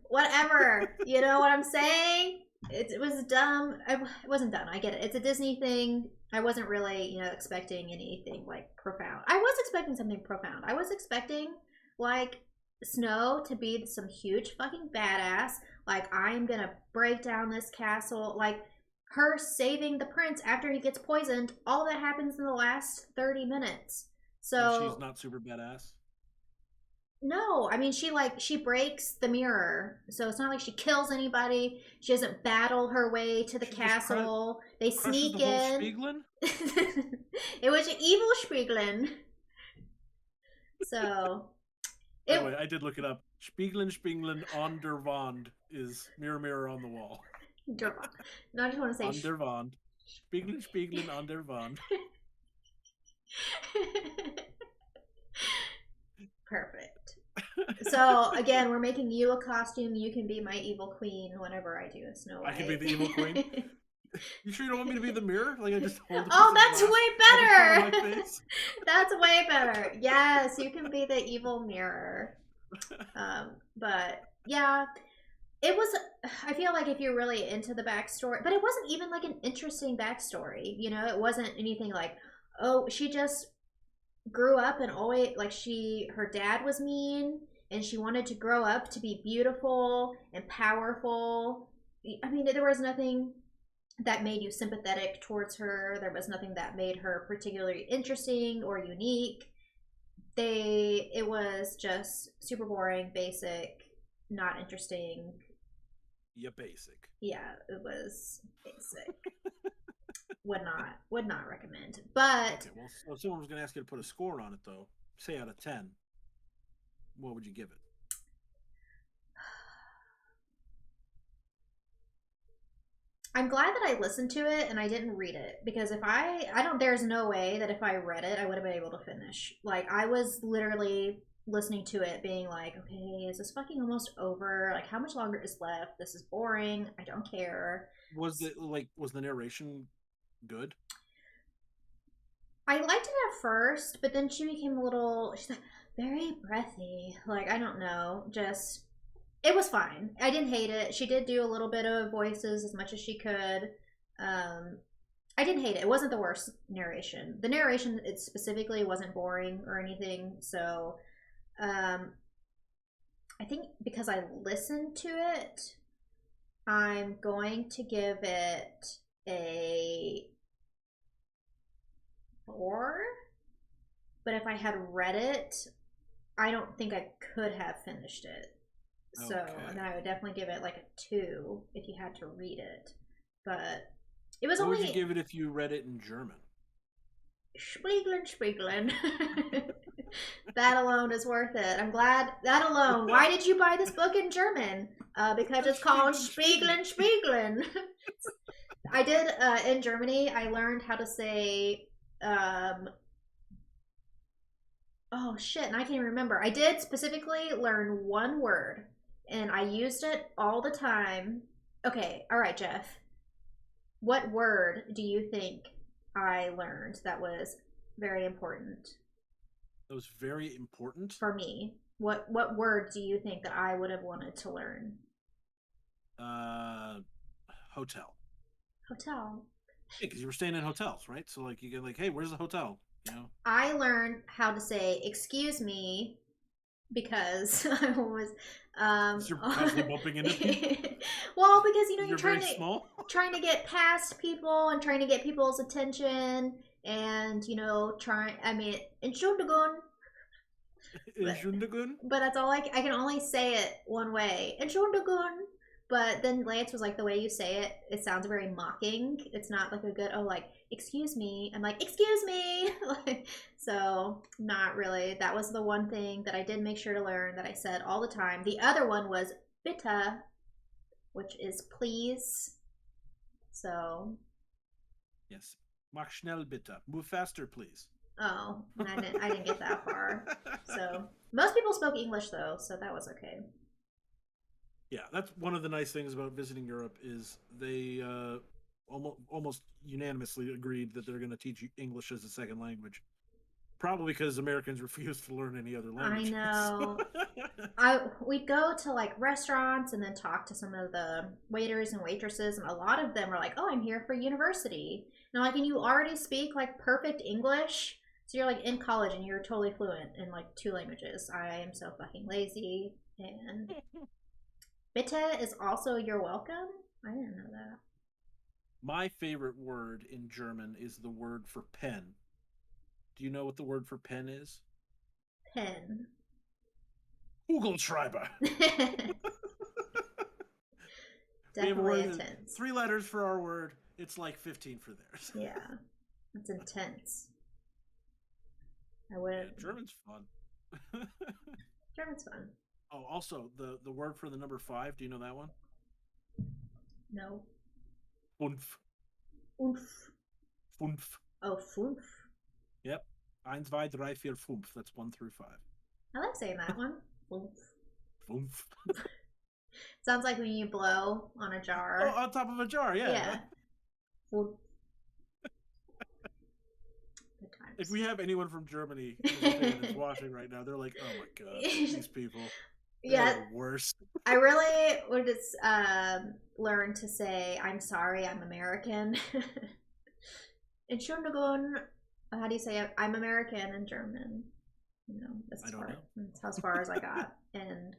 S1: Whatever. You know what I'm saying? It was dumb. It wasn't dumb. I get it. It's a Disney thing. I wasn't really, expecting anything like profound. I was expecting something profound. I was expecting like Snow to be some huge fucking badass. Like I am gonna break down this castle. Like her saving the prince after he gets poisoned. All that happens in the last 30 minutes. So
S2: and she's not super badass.
S1: No, I mean she breaks the mirror, so it's not like she kills anybody. She doesn't battle her way to the castle. They sneak
S2: the
S1: in. It was an evil Spiegelin. So,
S2: by the way, I did look it up. Spiegelin on der Wand is mirror, mirror on the wall.
S1: No, I just want to say
S2: on der Wand. Spiegelin on der Wand.
S1: Perfect. So again, we're making you a costume. You can be my evil queen whenever I do a Snow White.
S2: I can be the evil queen. You sure you don't want me to be the mirror? Like I just hold.
S1: Oh, that's way better. That's way better. Yes, you can be the evil mirror. But yeah, it was. I feel like if you're really into the backstory, but it wasn't even like an interesting backstory. It wasn't anything like, oh, she just grew up and always like her dad was mean and she wanted to grow up to be beautiful and powerful. I mean, there was nothing that made you sympathetic towards her. There was nothing that made her particularly interesting or unique. It was just super boring, basic, not interesting.
S2: Yeah, basic.
S1: Yeah, it was basic. would not recommend. But
S2: okay, well, if someone was going to ask you to put a score on it, though, say out of 10, what would you give it?
S1: I'm glad that I listened to it and I didn't read it, because if I don't, there's no way that if I read it, I would have been able to finish. Like I was literally listening to it being like, okay, is this fucking almost over? Like how much longer is left? This is boring. I don't care.
S2: Was the narration good?
S1: I liked it at first, but then she became she's like very breathy. Like, I don't know. Just, it was fine. I didn't hate it. She did do a little bit of voices as much as she could. I didn't hate it. It wasn't the worst narration. The narration, it specifically wasn't boring or anything. So, I think because I listened to it, I'm going to give it a 4. but if I had read it, I don't think I could have finished it. So, and then
S2: Okay.
S1: I would definitely give it like a 2 if you had to read it. But it was
S2: What would you
S1: only
S2: give it if you read it in German?
S1: Spiegeln, Spiegeln. That alone is worth it. I'm glad that alone. Why did you buy this book in German? Because it's called
S2: Spiegeln, Spiegeln.
S1: Spiegeln, Spiegeln. I did in Germany. I learned how to say. Oh shit! And I can't even remember. I did specifically learn one word, and I used it all the time. Okay, all right, Jeff. What word do you think I learned that was very important
S2: That was very important.
S1: for me? What word do you think that I would have wanted to learn?
S2: Uh, Hotel.
S1: Hotel.
S2: Yeah, because you were staying in hotels, right? So like you get like, hey, where's the hotel? You know,
S1: I learned how to say "excuse me" because I was um
S2: 'cause you're constantly bumping into people.
S1: well, because you're
S2: You're very small.
S1: trying to get past people and trying to get people's attention, and trying, I mean, Entschuldigung, but
S2: Jundagun.
S1: that's all I can only say it one way. Entschuldigung. But then Lance was like, the way you say it, it sounds very mocking. It's not like a good, oh, like, excuse me. I'm like, excuse me. Like, so, not really. That was the one thing that I did make sure to learn that I said all the time. The other one was bitte, which is please. So,
S2: Yes. Mach schnell bitte. Move faster, please.
S1: oh, and I didn't get that far. So, most people spoke English, though, so that was okay.
S2: Yeah, that's one of the nice things about visiting Europe is they almost unanimously agreed that they're going to teach you English as a second language. Probably because Americans refuse to learn any other
S1: I
S2: languages.
S1: know. We'd go to like restaurants and then talk to some of the waiters and waitresses, and a lot of them were like, "Oh, I'm here for university." And I'm like, "And you already speak like perfect English, so you're like in college and you're totally fluent in like 2 languages." I am so fucking lazy. And bitte is also "you're welcome." I didn't know that.
S2: My favorite word in German is the word for pen. Do you know what the word for pen is?
S1: Pen.
S2: Kugelschreiber. We have a
S1: Definitely
S2: word,
S1: intense.
S2: 3 letters for our word. It's like 15 for theirs.
S1: Yeah, it's intense. I
S2: Yeah,
S1: would.
S2: German's fun.
S1: German's fun.
S2: Oh, also the word for the number 5. Do you know that one?
S1: No.
S2: Fünf.
S1: Oof.
S2: Fünf.
S1: Oh, foof.
S2: Yep. Eins, zwei, drei, vier, fünf. That's 1 through 5.
S1: I like saying that one. Foof.
S2: Fünf.
S1: Sounds like when you blow on a
S2: Oh,
S1: jar.
S2: on top of a jar, yeah.
S1: Yeah. Foof. Good
S2: If
S1: times.
S2: we have anyone from Germany as a fan is watching right now, they're like, "Oh my god, these people, they're
S1: Yeah,
S2: the worst."
S1: I really would just learn to say, "I'm sorry, I'm American." Entschuldigung. How do you say it? I'm American in German.
S2: I don't know.
S1: That's as far as I got. And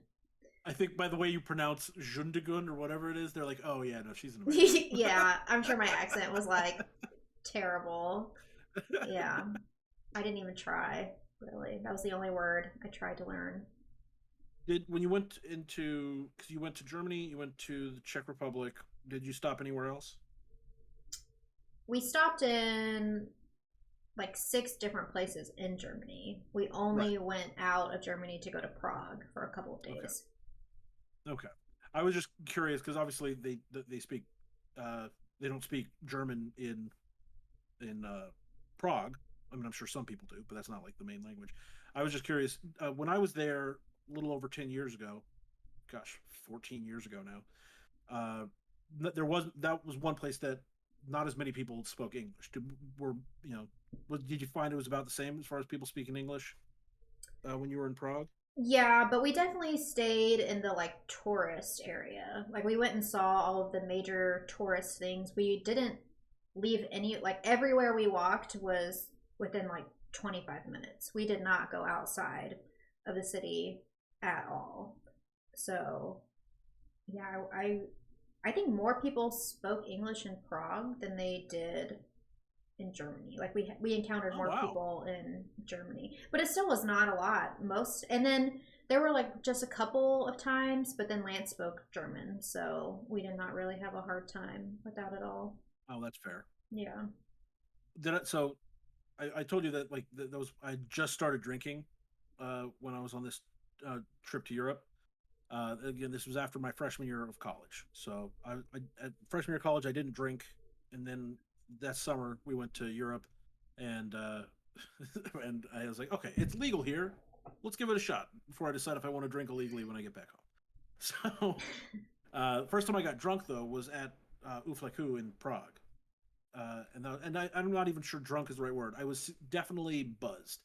S2: I think by the way you pronounce Jundagun or whatever it is, they're like, "Oh yeah, no, she's an American."
S1: yeah, I'm sure my accent was like terrible. Yeah. I didn't even try, really. That was the only word I tried to learn.
S2: Did when you went into because you went to Germany, you went to the Czech Republic. Did you stop anywhere else?
S1: We stopped in like 6 different places in Germany. We
S2: Right.
S1: only went out of Germany to go to Prague for a couple of
S2: Okay.
S1: days.
S2: Okay. I was just curious because obviously they speak uh, they don't speak German in Prague. I mean, I'm sure some people do, but that's not like the main language. I was just curious. When I was there a little over 10 years ago, gosh, 14 years ago now, there was that was one place that not as many people spoke English. Were did you find it was about the same as far as people speaking English when you were in Prague?
S1: Yeah, but we definitely stayed in the like tourist area. Like we went and saw all of the major tourist things. We didn't leave any, like everywhere we walked was within like 25 minutes. We did not go outside of the city at all. So, yeah, I think more people spoke English in Prague than they did in Germany. Like we encountered
S2: Oh
S1: more
S2: wow.
S1: people in Germany, but it still was not a lot. Most, and then there were like just a couple of times, but then Lance spoke German, so we did not really have a hard time with that at all.
S2: Oh, that's fair.
S1: Yeah.
S2: So I told you that like those I just started drinking when I was on this trip to Europe. Again, this was after my freshman year of college. So at freshman year of college, I didn't drink, and then that summer we went to Europe, and and I was like, okay, it's legal here. Let's give it a shot before I decide if I want to drink illegally when I get back home. So, first time I got drunk though was at Ufleku in Prague, I'm not even sure drunk is the right word. I was definitely buzzed.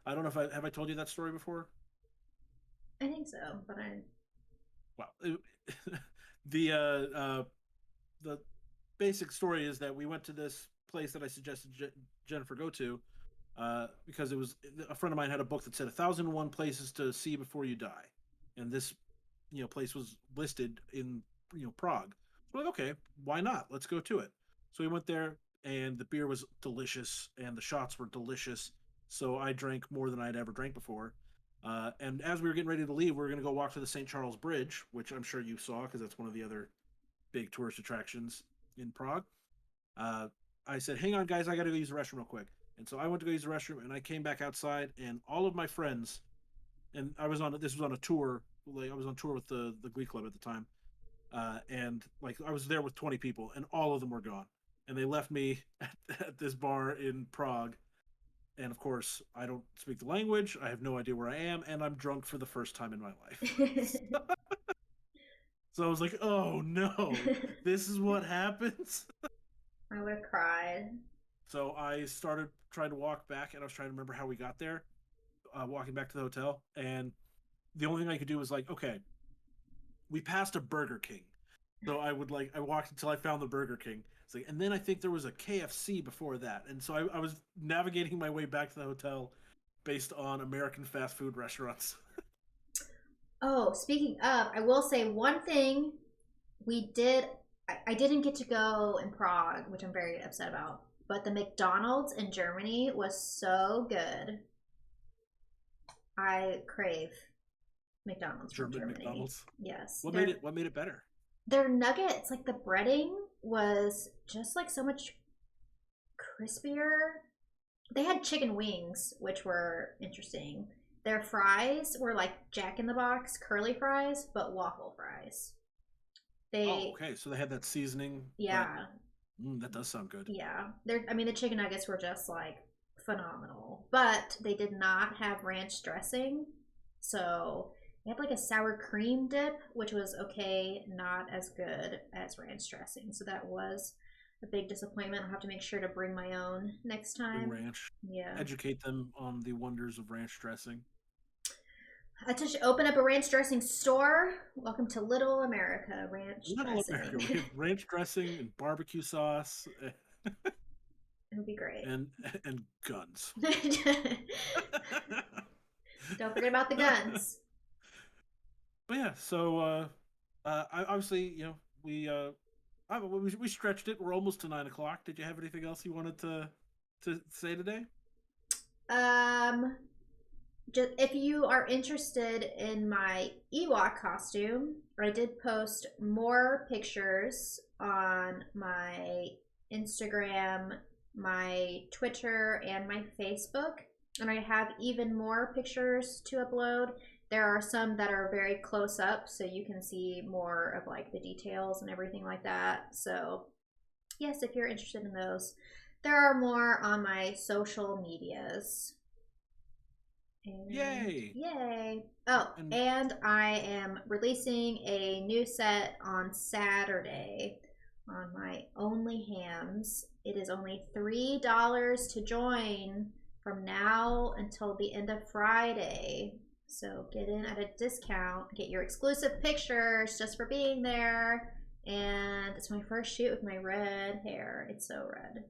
S2: I don't know if I have I told you that story before.
S1: I think so, but I
S2: Well, the the basic story is that we went to this place that I suggested Jennifer go to because it was a friend of mine had a book that said 1,001 places to see before you die, and this place was listed in Prague. So we're like, okay, why not? Let's go to it. So we went there, and the beer was delicious, and the shots were delicious. So I drank more than I'd ever drank before. And as we were getting ready to leave, we were going to go walk to the St. Charles Bridge, which I'm sure you saw because that's one of the other big tourist attractions in Prague. Uh, I said, "Hang on, guys, I got to go use the restroom real quick." And so I went to go use the restroom, and I came back outside, and all of my friends, and this was on a tour. Like I was on tour with the Glee Club at the time, and like I was there with 20 people, and all of them were gone, and they left me at this bar in Prague. And of course, I don't speak the language. I have no idea where I am, and I'm drunk for the first time in my life. So I was like, "Oh no, this is what happens."
S1: I would have cried.
S2: So I started trying to walk back, and I was trying to remember how we got there, walking back to the hotel. And the only thing I could do was like, okay, we passed a Burger King. So I walked until I found the Burger King. It's like, and then I think there was a KFC before that. And so I was navigating my way back to the hotel based on American fast food restaurants.
S1: Oh, speaking of, I will say one thing we did. I didn't get to go in Prague, which I'm very upset about. But the McDonald's in Germany was so good. I crave McDonald's from
S2: German
S1: Germany.
S2: McDonald's.
S1: Yes,
S2: What made it better?
S1: their nuggets, like the breading was just like so much crispier. They had chicken wings, which were interesting. Their fries were like Jack in the Box curly fries, but waffle fries.
S2: Oh,
S1: They,
S2: okay. So they had that seasoning, but
S1: yeah,
S2: that does sound good.
S1: yeah. I mean, the chicken nuggets were just like phenomenal, but they did not have ranch dressing. So they had like a sour cream dip, which was okay, not as good as ranch dressing. So that was a big disappointment. I'll have to make sure to bring my own next
S2: Bring
S1: time.
S2: ranch.
S1: Yeah.
S2: Educate them on the wonders of ranch dressing.
S1: I just open up a ranch dressing store. Welcome to Little America, ranch
S2: Little America,
S1: dressing.
S2: we have ranch dressing and barbecue sauce
S1: It would be great.
S2: and guns.
S1: Don't forget about the guns.
S2: But yeah, so I obviously we stretched it. We're almost to 9 o'clock. Did you have anything else you wanted to say today?
S1: Um, just if you are interested in my Ewok costume, I did post more pictures on my Instagram, my Twitter, and my Facebook. And I have even more pictures to upload. There are some that are very close up, so you can see more of like the details and everything like that. So, yes, if you're interested in those, there are more on my social medias. And
S2: Yay!
S1: yay. Oh,
S2: And
S1: and I am releasing a new set on Saturday on my Only Hams. It is only $3 to join from now until the end of Friday. So get in at a discount, get your exclusive pictures just for being there. And it's my first shoot with my red hair. It's so red.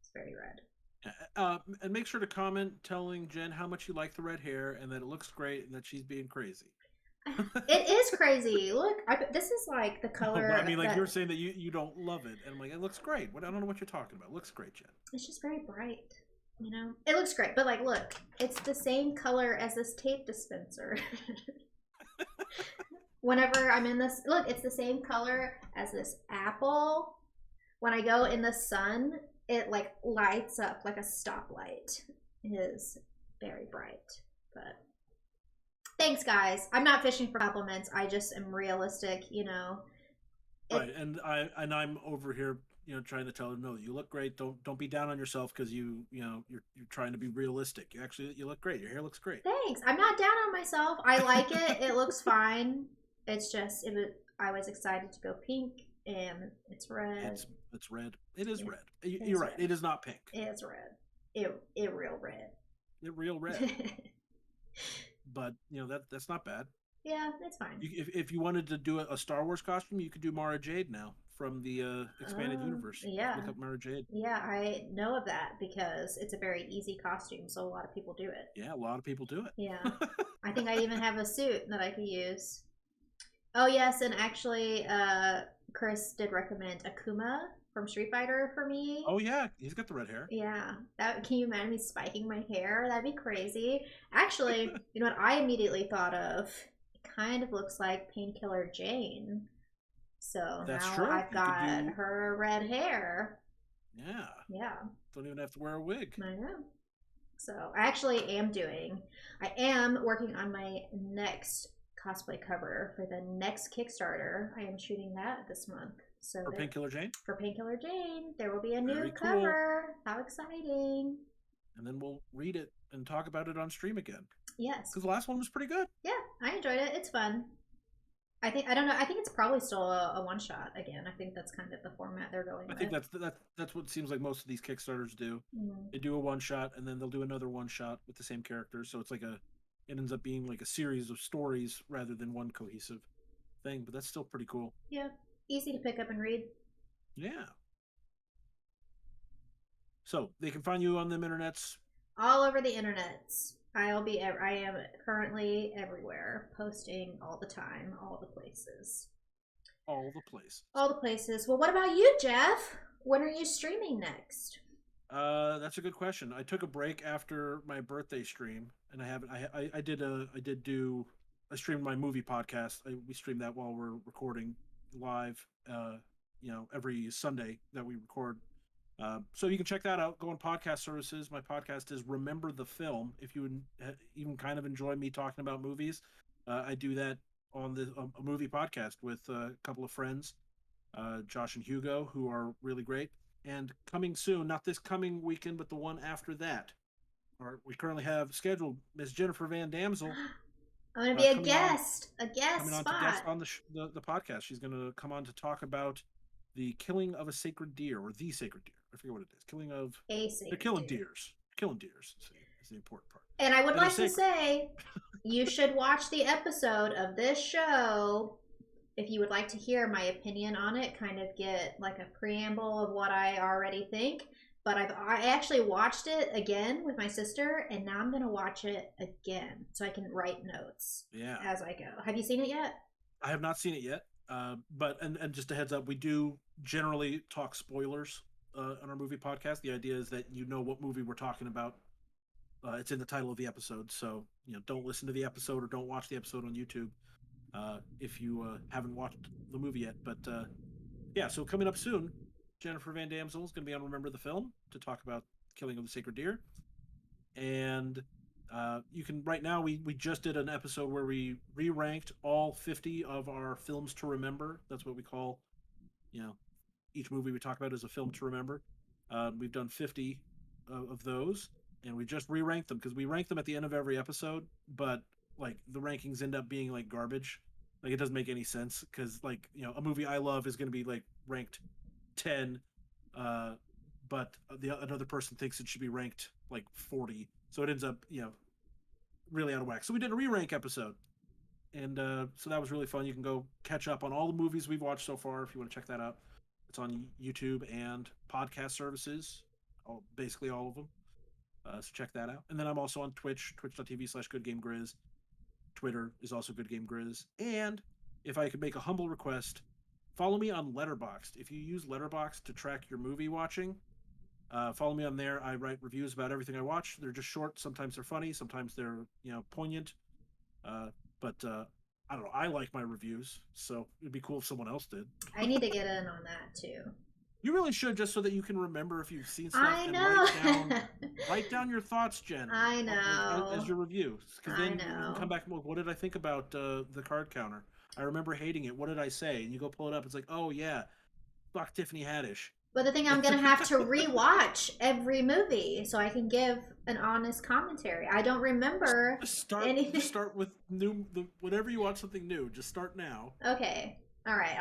S1: It's very red.
S2: and make sure to comment telling Jen how much you like the red hair and that it looks great and that she's being crazy.
S1: It is crazy. Look, this is like the
S2: No, but I
S1: color
S2: mean, like you're
S1: that
S2: saying that you don't love it, and I'm like, it looks great. What I don't know what you're talking about. It looks great, Jen.
S1: it's just very bright. You know, it looks great, but like, look, it's the same color as this tape dispenser. Whenever I'm in this, look, it's the same color as this apple. When I go in the sun, it like lights up like a stoplight. It is very bright. But thanks, guys. I'm not fishing for compliments. I just am realistic. You know,
S2: Right,
S1: it.
S2: and I'm over here, trying to tell her, no, you look great. Don't be down on yourself because you're trying to be realistic. You look great. Your hair looks great.
S1: Thanks. I'm not down on myself. I like it. It looks fine. It's just I was excited to go pink, and it's red.
S2: It's red. It is red.
S1: It
S2: You're
S1: is
S2: right.
S1: red.
S2: It is not pink.
S1: It's red. It real red.
S2: It real red. But that's not bad.
S1: Yeah, it's fine.
S2: If you wanted to do a Star Wars costume, you could do Mara Jade now from the expanded universe.
S1: Yeah.
S2: Look up Mara Jade.
S1: Yeah, I know of that because it's a very easy costume, so a lot of people do it.
S2: Yeah, a lot of people do it.
S1: Yeah. I think I even have a suit that I could use. Oh yes, and actually Chris did recommend Akuma from Street Fighter for me.
S2: Oh yeah, he's got the red hair.
S1: Yeah. Can you imagine me spiking my hair? That'd be crazy. Actually, you know what I immediately thought of? It kind of looks like Painkiller Jane. So
S2: That's
S1: now
S2: true.
S1: I've got her red hair.
S2: Yeah.
S1: Yeah.
S2: Don't even have to wear a wig.
S1: I know. So I actually I am working on my next cosplay cover for the next Kickstarter. I am shooting that this month. So
S2: For Painkiller Jane?
S1: For Painkiller Jane, there will be a
S2: Very
S1: new
S2: cool.
S1: cover. How exciting.
S2: And then we'll read it and talk about it on stream again.
S1: Yes.
S2: Because the last one was pretty good.
S1: Yeah, I enjoyed it. It's fun. I don't know. I think it's probably still a one shot again. I think that's kind of the format they're going with.
S2: I think that's what it seems like most of these Kickstarters do.
S1: Mm-hmm.
S2: They do a one shot and then they'll do another one shot with the same characters. So it's like it ends up being like a series of stories rather than one cohesive thing. But that's still pretty cool.
S1: Yeah, easy to pick up and read.
S2: Yeah. So they can find you on them internets.
S1: All over the internets. I am currently everywhere, posting all the time, all the places.
S2: All the places.
S1: All the places. Well, what about you, Jeff? When are you streaming next?
S2: That's a good question. I took a break after my birthday stream, and I haven't. I streamed my movie podcast. We stream that while we're recording live. Every Sunday that we record. So you can check that out. Go on podcast services. My podcast is Remember the Film. If you even kind of enjoy me talking about movies, I do that on a movie podcast with a couple of friends, Josh and Hugo, who are really great. And coming soon, not this coming weekend, but the one after that, we currently have scheduled Miss Jennifer Van Damsel.
S1: I'm going to be a guest
S2: coming on
S1: spot.
S2: to guest on the podcast. She's going to come on to talk about the killing of a sacred deer, or the sacred deer. I forget what it is. Killing of
S1: a sacred
S2: they're killing
S1: deer.
S2: deers. Killing deers is the important part.
S1: And I would like to say, you should watch the episode of this show if you would like to hear my opinion on it. Kind of get like a preamble of what I already think. But I actually watched it again with my sister, and now I'm going to watch it again so I can write notes as I go. Have you seen it yet?
S2: I have not seen it yet. But just a heads up, we do generally talk spoilers on our movie podcast. The idea is that you know what movie we're talking about. It's in the title of the episode, so don't listen to the episode or don't watch the episode on YouTube if you haven't watched the movie yet. But so coming up soon, Jennifer Van Damsel is going to be on Remember the Film to talk about Killing of the Sacred Deer. And you can right now we just did an episode where we re-ranked all 50 of our films to remember. That's what we call each movie we talk about is a film to remember. We've done 50 of those, and we just re-ranked them because we rank them at the end of every episode, but like the rankings end up being like garbage. Like it doesn't make any sense because a movie I love is going to be like ranked 10, but another person thinks it should be ranked like 40, so it ends up really out of whack. So we did a re-rank episode, and so that was really fun. You can go catch up on all the movies we've watched so far if you want to check that out. It's on YouTube and podcast services, basically all of them. So check that out. And then I'm also on Twitch, twitch.tv/goodgamegrizz, Twitter is also Good Game Grizz. And if I could make a humble request, follow me on Letterboxd. If you use Letterboxd to track your movie watching, follow me on there. I write reviews about everything I watch. They're just short. Sometimes they're funny. Sometimes they're poignant. But I don't know. I like my reviews, so it'd be cool if someone else did.
S1: I need to get in on that too.
S2: You really should, just so that you can remember if you've seen stuff
S1: I
S2: and
S1: know.
S2: write down your thoughts, Jen.
S1: I know.
S2: As your review, because then
S1: I
S2: you
S1: know.
S2: can come back and look. What did I think about the card counter? I remember hating it. What did I say? And you go pull it up. It's like, oh yeah, fuck Tiffany Haddish.
S1: But the thing, I'm gonna have to rewatch every movie so I can give an honest commentary. I don't remember anything.
S2: Just start with whenever you watch something new. Just start now.
S1: Okay. All right.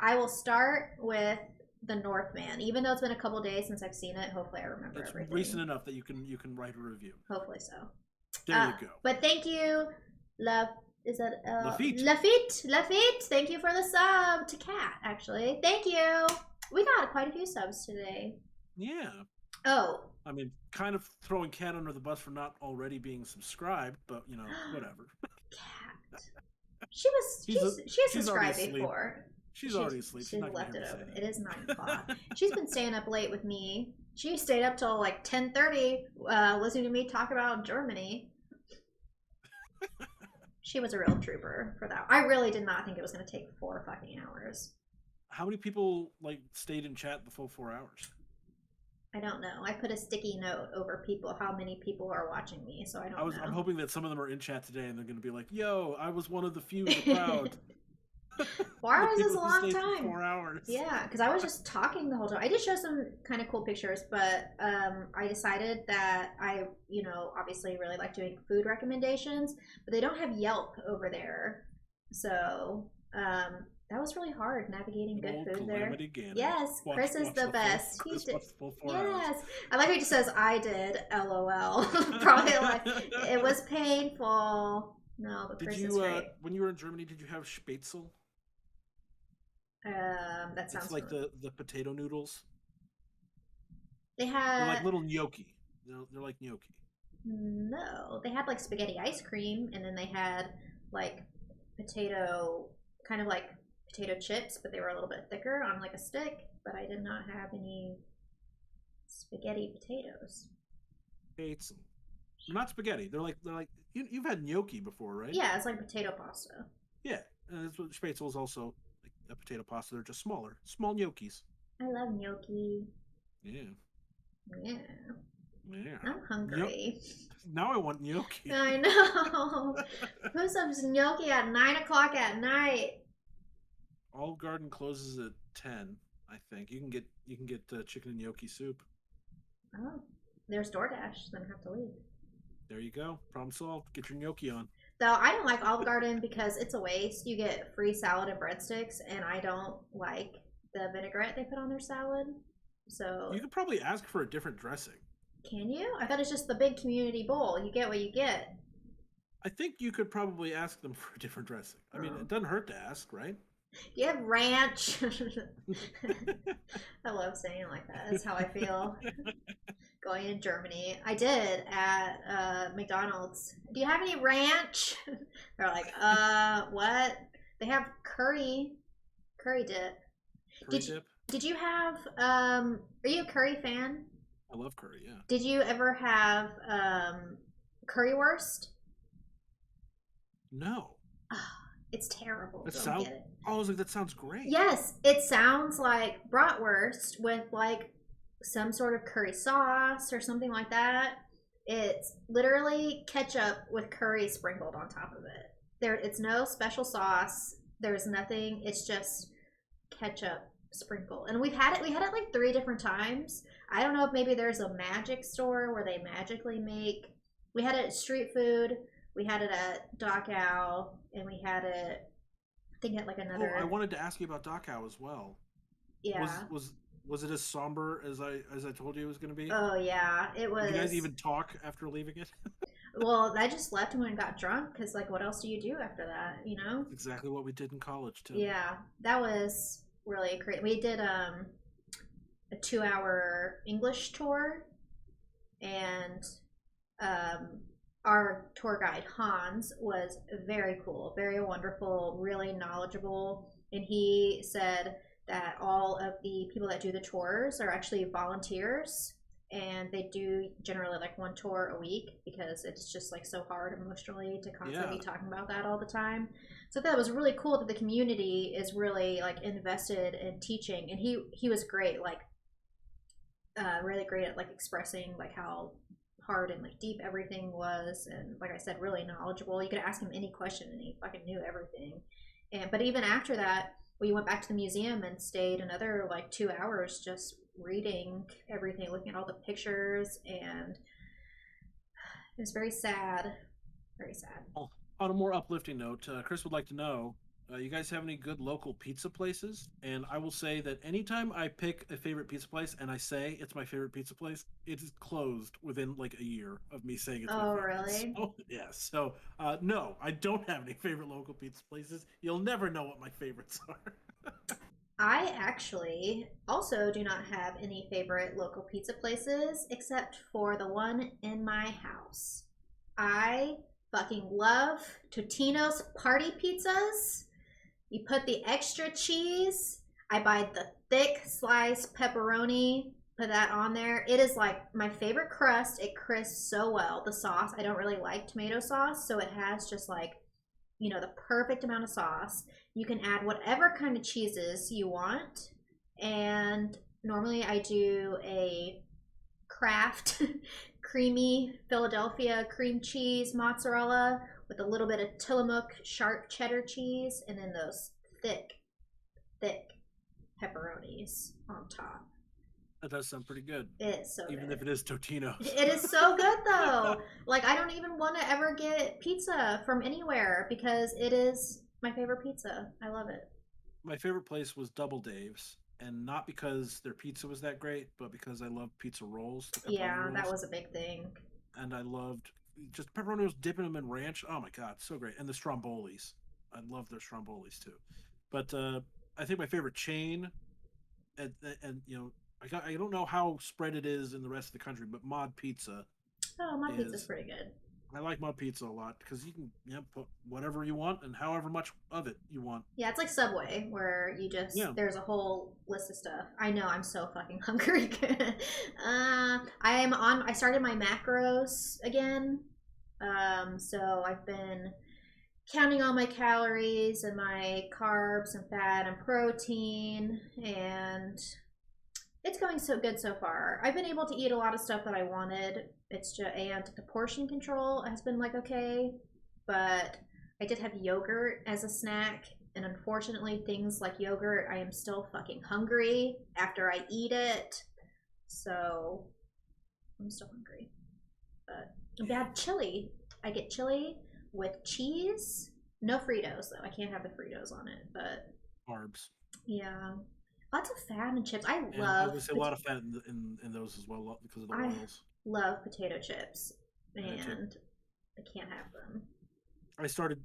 S1: I will start with the Northman. Even though it's been a couple days since I've seen it, hopefully I remember
S2: it's
S1: everything.
S2: Recent enough that you can write a review.
S1: Hopefully so.
S2: There you go.
S1: But thank you, is that
S2: Lafitte?
S1: Lafitte. Thank you for the sub to Kat. Actually, thank you. We got quite a few subs today.
S2: Yeah.
S1: Oh.
S2: I mean, kind of throwing Kat under the bus for not already being subscribed, but whatever.
S1: Kat. She's subscribed before.
S2: She's already asleep.
S1: She's left it open. It is 9 o'clock. She's been staying up late with me. She stayed up till like 10:30 listening to me talk about Germany. She was a real trooper for that. I really did not think it was going to take 4 fucking hours.
S2: How many people stayed in chat the full 4 hours?
S1: I don't know. I put a sticky note over how many people are watching me, so I don't know.
S2: I'm hoping that some of them are in chat today and they're going to be like, yo, I was one of the few in the crowd.
S1: 4 hours is a long time.
S2: 4 hours.
S1: Yeah, because I was just talking the whole time. I did show some kind of cool pictures, but I decided that I, obviously really like doing food recommendations, but they don't have Yelp over there. So that was really hard navigating good food there. Yes, Chris is the best. Yes, I like how he just says, "I did." LOL. Probably it was painful. No, but Chris is great.
S2: When you were in Germany, did you have Spätzle?
S1: That sounds.
S2: It's like the potato noodles.
S1: They're
S2: like little gnocchi. They're like gnocchi.
S1: No, they had spaghetti ice cream, and then they had potato, kind of like potato chips, but they were a little bit thicker on a stick. But I did not have any spaghetti potatoes.
S2: Spätzle. They're not spaghetti. They're like you've had gnocchi before, right?
S1: Yeah, it's like potato pasta.
S2: Yeah, and that's what Spätzle is also. A potato pasta. They're just small gnocchis.
S1: I love gnocchi.
S2: Yeah.
S1: I'm hungry.
S2: Now I want gnocchi.
S1: I know. Who some gnocchi at 9 o'clock at night?
S2: Olive Garden closes at 10. I think you can get chicken and gnocchi soup.
S1: Oh, there's DoorDash. Then I have to leave.
S2: There you go. Problem solved. Get your gnocchi on.
S1: Though I don't like Olive Garden because it's a waste. You get free salad and breadsticks, and I don't like the vinaigrette they put on their salad. So
S2: you could probably ask for a different dressing.
S1: Can you? I thought it's just the big community bowl. You get what you get.
S2: I think you could probably ask them for a different dressing. I mean, it doesn't hurt to ask, right?
S1: Do you have ranch? I love saying it like that. That's how I feel. Going to Germany. I did at McDonald's. Do you have any ranch? They're like, what? They have curry dip. Did you have, are you a curry fan?
S2: I love curry, yeah.
S1: Did you ever have currywurst?
S2: No.
S1: It's terrible.
S2: Get it. Oh, I was like, that sounds great.
S1: Yes, it sounds like bratwurst with some sort of curry sauce or something like that. It's literally ketchup with curry sprinkled on top of it. It's no special sauce. There's nothing. It's just ketchup sprinkled. And we had it 3 different times. I don't know if maybe there's a magic store where they magically make. We had it at Street Food. We had it at Dachau, and we had it, I think, at another.
S2: Oh, I wanted to ask you about Dachau as well.
S1: Yeah.
S2: Was it as somber as I told you it was going to be?
S1: Oh yeah, it was.
S2: Did you guys even talk after leaving it?
S1: Well, I just left and got drunk because what else do you do after that?
S2: That's exactly what we did in college too.
S1: Yeah, that was really great. We did a 2-hour English tour, and our tour guide Hans was very cool, very wonderful, really knowledgeable, and he said that all of the people that do the tours are actually volunteers, and they do generally like one tour a week because it's just like so hard emotionally to constantly
S2: Yeah.
S1: be talking about that all the time. So that was really cool that the community is really like invested in teaching, and he was great, like really great at like expressing like how hard and like deep everything was, and like I said, really knowledgeable. You could ask him any question and he fucking knew everything. And but even after that, we went back to the museum and stayed another like 2 hours just reading everything, looking at all the pictures, and it was very sad, very sad.
S2: Well, on a more uplifting note, Chris would like to know, you guys have any good local pizza places? And I will say that anytime I pick a favorite pizza place and I say it's my favorite pizza place, it is closed within like a year of me saying it's my
S1: Oh,
S2: favorite.
S1: really?
S2: So, yeah. So, no, I don't have any favorite local pizza places. You'll never know what my favorites are.
S1: I actually also do not have any favorite local pizza places except for the one in my house. I fucking love Totino's party pizzas. You put the extra cheese. I buy the thick sliced pepperoni, put that on there. It is like my favorite crust. It crisps so well. The sauce, I don't really like tomato sauce, so it has just like, the perfect amount of sauce. You can add whatever kind of cheeses you want. And normally I do a Kraft creamy Philadelphia cream cheese mozzarella with a little bit of Tillamook sharp cheddar cheese, and then those thick, thick pepperonis on top.
S2: That does sound pretty good,
S1: It's so
S2: even
S1: good.
S2: if it is Totino's.
S1: It is so good though. Like I don't even want to ever get pizza from anywhere because it is my favorite pizza. I love it.
S2: My favorite place was Double Dave's, and not because their pizza was that great, but because I love pizza rolls, the pepperoni
S1: Yeah, that
S2: rolls,
S1: was a big thing.
S2: and I loved just pepperoni rolls, dipping them in ranch. Oh my god, so great! And the strombolis, I love their strombolis too. But I think my favorite chain, and I don't know how spread it is in the rest of the country, but Mod Pizza
S1: Oh, my pizza's
S2: is.
S1: pretty good.
S2: I like Mod Pizza a lot because you can put whatever you want and however much of it you want.
S1: Yeah, it's like Subway where you just
S2: Yeah,
S1: there's a whole list of stuff. I know I'm so fucking hungry. I started my macros again. So I've been counting all my calories and my carbs and fat and protein, and it's going so good so far. I've been able to eat a lot of stuff that I wanted. It's just, and the portion control has been like okay, but I did have yogurt as a snack, and unfortunately, things like yogurt, I am still fucking hungry after I eat it. So I'm still hungry. But I have chili. I get chili with cheese. No Fritos though. I can't have the Fritos on it. But
S2: carbs.
S1: yeah, lots of fat and chips. I
S2: And I was
S1: love.
S2: gonna say a lot of fat in those as well because of the
S1: I
S2: oils.
S1: love potato chips,
S2: I do too.
S1: and I can't have them.
S2: I started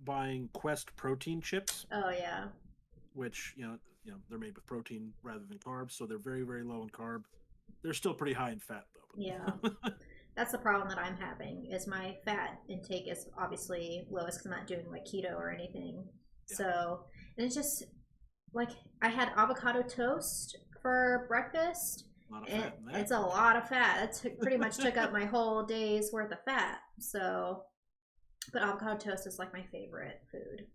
S2: buying Quest protein chips,
S1: Oh yeah,
S2: which they're made with protein rather than carbs, so they're very very low in carb. They're still pretty high in fat
S1: yeah.
S2: though. But
S1: That's the problem that I'm having. Is my fat intake is obviously lowest because I'm not doing like keto or anything.
S2: yeah,
S1: So and it's just like I had avocado toast for breakfast.
S2: a lot of
S1: And
S2: fat in
S1: it's
S2: that.
S1: a lot of fat. It pretty much took up my whole day's worth of fat. So, but avocado toast is like my favorite food.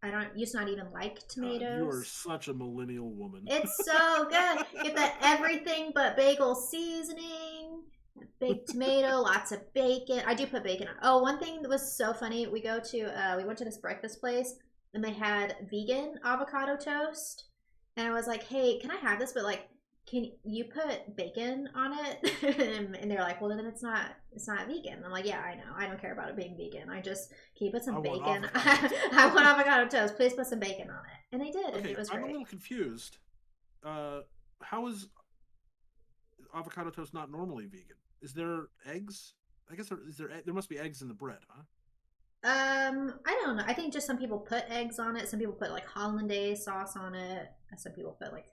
S1: I don't used to not even like
S2: You are
S1: tomatoes.
S2: such a millennial woman.
S1: It's so good. Get the everything but bagel seasoning, big tomato, lots of bacon. I do put bacon on. Oh, one thing that was so funny. We went to this breakfast place and they had vegan avocado toast. And I was like, hey, can I have this? But like, can you put bacon on it? And they're like, well, then it's not vegan. I'm like, yeah, I know. I don't care about it being vegan. Can you put
S2: I
S1: some
S2: want
S1: bacon?
S2: avocado toast.
S1: I want avocado toast. Please put some bacon on it. And they did, and
S2: Okay,
S1: it was
S2: I'm a
S1: great.
S2: little confused. How is avocado toast not normally vegan? Is there eggs? I guess there must be eggs in the bread, huh?
S1: I don't know. I think just some people put eggs on it. Some people put like hollandaise sauce on it. And some people put like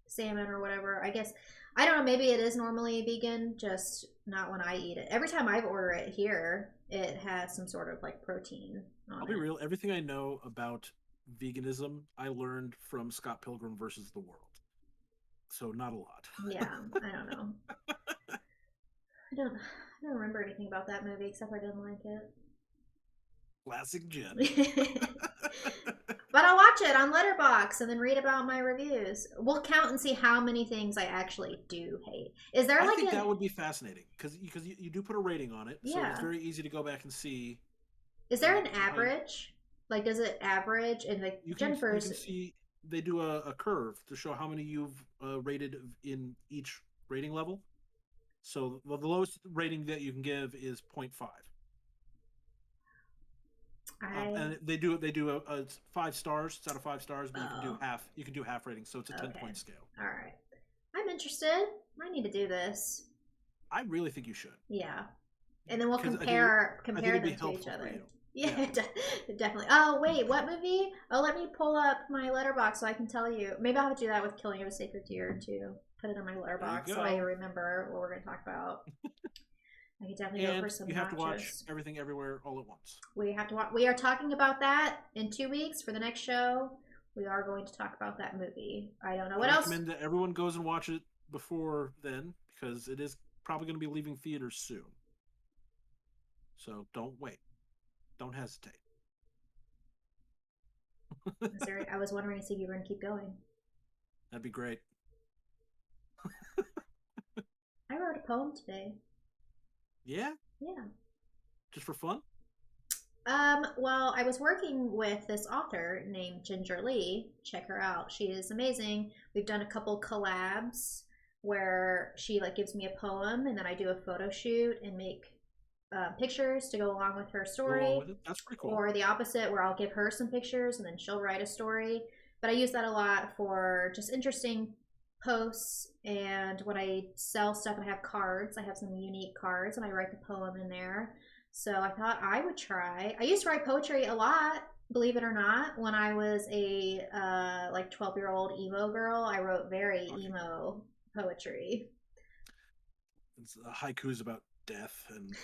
S1: salmon or whatever. I guess I don't know. Maybe it is normally vegan, just not when I eat it. Every time I order it here, it has some sort of like protein
S2: I'll
S1: on
S2: be
S1: it.
S2: real. Everything I know about veganism, I learned from Scott Pilgrim versus the World. So not a lot.
S1: Yeah, I don't know. I don't remember anything about that movie except I didn't like
S2: Classic Jen.
S1: it. But I'll watch it on Letterboxd and then read about my reviews. We'll count and see how many things I actually do hate. Is there
S2: I
S1: like
S2: think
S1: an
S2: that would be fascinating because you do put a rating on it, so it's
S1: yeah?
S2: very easy to go back and see.
S1: Is there an
S2: How
S1: average? Like, does it average? And like
S2: you
S1: Jennifer's,
S2: can see they do a curve to show how many you've rated in each rating level. So the lowest rating that you can give is 0.5.
S1: I
S2: And they do a 5 stars. It's out of 5 stars, but
S1: oh
S2: you can do half ratings, so it's a 10
S1: okay,
S2: point scale.
S1: all right. I'm interested. I need to do this.
S2: I really think you should,
S1: Yeah, and then we'll
S2: because I think
S1: compare
S2: it'd be
S1: them to each
S2: helpful for
S1: other.
S2: you.
S1: Yeah,
S2: Yeah.
S1: definitely. Oh wait, what movie? Oh, let me pull up my letterbox so I can tell you. Maybe I'll do that with Killing of a Sacred Deer too. Put it on my
S2: There you
S1: letterbox so I
S2: go.
S1: remember what we're going to talk about. I could definitely go for
S2: And
S1: some
S2: you have to watch
S1: nachos.
S2: everything everywhere all at once.
S1: We have to watch. We are talking about that in 2 weeks for the next show. We are going to talk about that movie. I don't know
S2: I
S1: what else.
S2: recommend that everyone goes and watch it before then because it is probably going to be leaving theaters soon. So don't wait. Don't hesitate.
S1: I was wondering if you were going to keep going.
S2: That'd be great.
S1: I wrote a poem today.
S2: Yeah,
S1: Yeah.
S2: just for fun.
S1: Well, I was working with this author named Ginger Lee. Check her out. She is amazing. We've done a couple collabs where she like gives me a poem and then I do a photo shoot and make pictures to go along with her
S2: Go along
S1: story,
S2: with it. That's pretty cool.
S1: or the opposite where I'll give her some pictures and then she'll write a story. But I use that a lot for just interesting posts, and when I sell stuff and I have cards, I have some unique cards and I write the poem in there. So I thought I would try. I used to write poetry a lot, believe it or not. When I was a like 12-year-old emo girl, I wrote very
S2: Okay.
S1: emo poetry.
S2: It's haikus about death and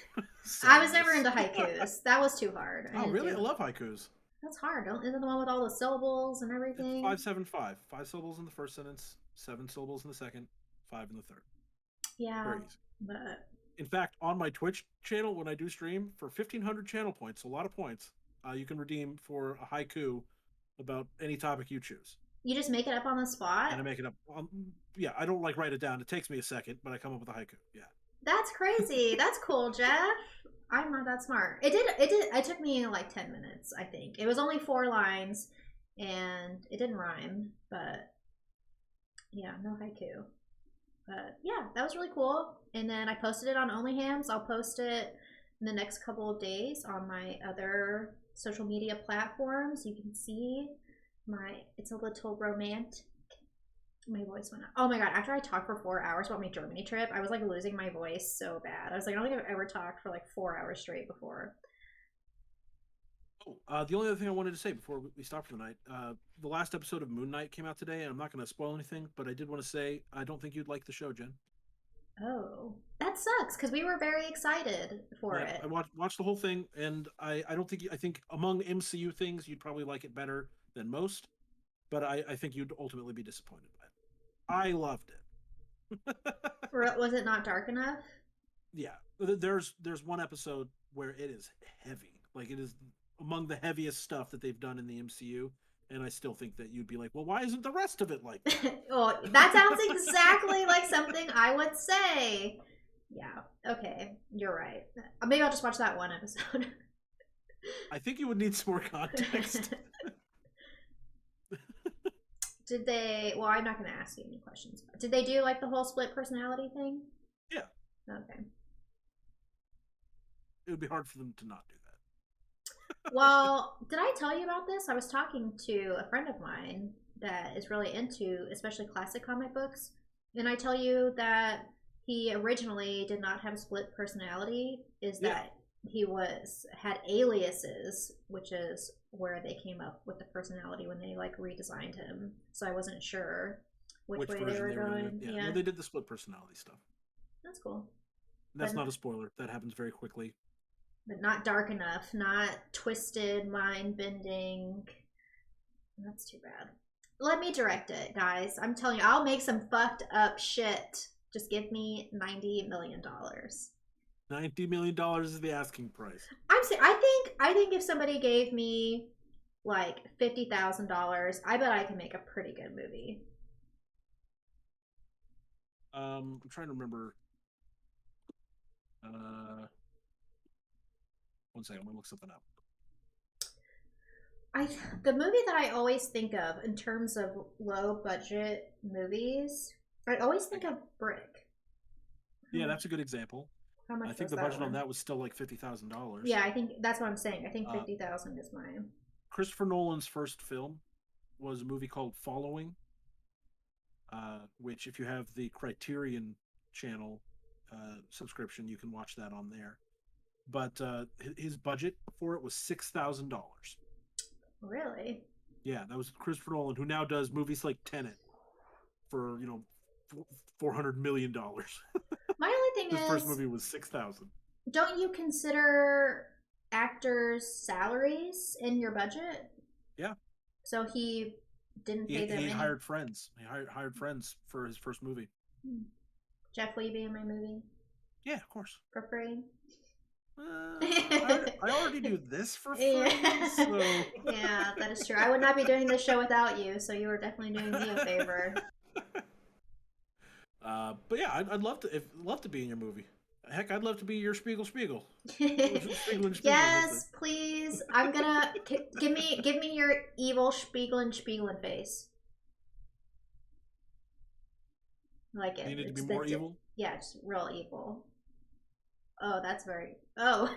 S1: I was never
S2: sadness.
S1: into haikus. That was too hard. I
S2: Oh,
S1: didn't
S2: really? I
S1: do.
S2: love haikus.
S1: That's hard. Isn't it the one with all the syllables and
S2: It's
S1: everything?
S2: 575. 5 syllables in the first sentence, 7 syllables in the second, 5 in the third.
S1: Yeah,
S2: Very easy.
S1: but
S2: In fact, on my Twitch channel, when I do stream, for 1,500 channel points, a lot of points, you can redeem for a haiku about any topic you choose.
S1: you just make it up on the spot.
S2: And I make it up. Yeah, I don't like write it down. It takes me a second, but I come up with a haiku. Yeah.
S1: That's crazy. That's cool, Jeff. I'm not that smart. It took me like 10 minutes, I think. It was only 4 lines and it didn't rhyme, but yeah, no haiku. But yeah, that was really cool. And then I posted it on OnlyHams. I'll post it in the next couple of days on my other social media platforms. You can see it's a little romantic. My voice went out. Oh my god, after I talked for 4 hours about my Germany trip, I was like losing my voice so bad. I was like, I don't think I've ever talked for like 4 hours straight before.
S2: Oh, the only other thing I wanted to say before we stop for the night, the last episode of Moon Knight came out today, and I'm not going to spoil anything, but I did want to say I don't think you'd like the show, Jen.
S1: Oh, that sucks because we were very excited for
S2: Yeah,
S1: it.
S2: I watched the whole thing, and I don't think I think among MCU things you'd probably like it better than most, but I think you'd ultimately be disappointed by it. I loved it.
S1: Was it not dark enough?
S2: Yeah, there's one episode where it is heavy, like it is among the heaviest stuff that they've done in the MCU, and I still think that you'd be like, well, why isn't the rest of it like that?
S1: Oh, that sounds exactly like something I would say. Yeah, okay, you're right. Maybe I'll just watch that one episode.
S2: I think you would need some more context.
S1: Did they? Well, I'm not going to ask you any questions. Did they do like the whole split personality thing?
S2: Yeah,
S1: Okay.
S2: it would be hard for them to not do that.
S1: Well, did I tell you about this? I was talking to a friend of mine that is really into especially classic comic books. And I tell you that he originally did not have a split personality, is
S2: Yeah.
S1: that he had aliases, which is where they came up with the personality when they like redesigned him. So I wasn't sure. which way they
S2: version
S1: were
S2: they were going to
S1: going.
S2: do. Yeah,
S1: Yeah,
S2: no, they did the split personality stuff.
S1: that's cool.
S2: That's
S1: But
S2: not a spoiler. That happens very quickly.
S1: but not dark enough, not twisted, mind bending. That's too bad. Let me direct it, guys. I'm telling you, I'll make some fucked up shit. Just give me $90 million.
S2: $90 million is the asking price.
S1: I'm saying, I think if somebody gave me like $50,000, I bet I can make a pretty good movie.
S2: I'm trying to remember. One second, I'm gonna look something up.
S1: The movie that I always think of in terms of low budget movies, I always think of Brick.
S2: Yeah, that's a good example.
S1: How much
S2: I think
S1: was
S2: the budget
S1: one?
S2: on that was still like $50,000.
S1: Yeah, I think that's what I'm saying. I think 50,000 is mine.
S2: Christopher Nolan's first film was a movie called Following, which if you have the Criterion channel subscription, you can watch that on there. But his budget for it was $6,000.
S1: Really?
S2: Yeah, that was Christopher Nolan, who now does movies like Tenet for $400 million.
S1: My only thing
S2: His
S1: is,
S2: first movie was 6,000.
S1: Don't you consider actors' salaries in your budget?
S2: Yeah.
S1: So he didn't pay them.
S2: He hired friends. He hired friends for his first movie.
S1: Jeff Lee be in my movie?
S2: Yeah, of course.
S1: For free?
S2: I already do this for free.
S1: Yeah.
S2: So.
S1: Yeah, that is true. I would not be doing this show without you, so you were definitely doing me a favor.
S2: But yeah, I'd love to be in your movie. Heck, I'd love to be your Spiegel.
S1: Yes, please. I'm gonna give me your evil Spiegelin face. Like it.
S2: You need to be more evil.
S1: Yeah, just real evil. Oh, that's very. Oh.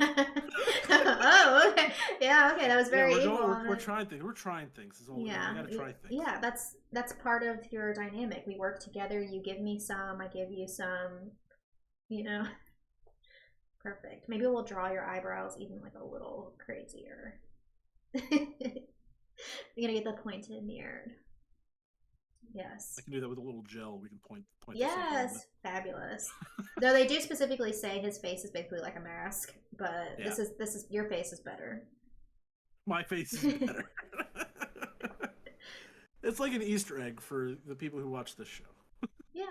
S1: Oh, okay. Yeah, okay. That was very evil.
S2: We're trying things. We're trying things. Is all
S1: yeah,
S2: we gotta try things.
S1: Yeah, that's part of your dynamic. We work together. You give me some, I give you some. You know. Perfect. Maybe we'll draw your eyebrows even like a little crazier. You're gonna get the pointed mirrored. Yes.
S2: I can do that with a little gel. We can point.
S1: Yes, fabulous. Though they do specifically say his face is basically like a mask, but yeah. this is your face is better.
S2: My face is better. It's like an Easter egg for the people who watch this show.
S1: Yeah.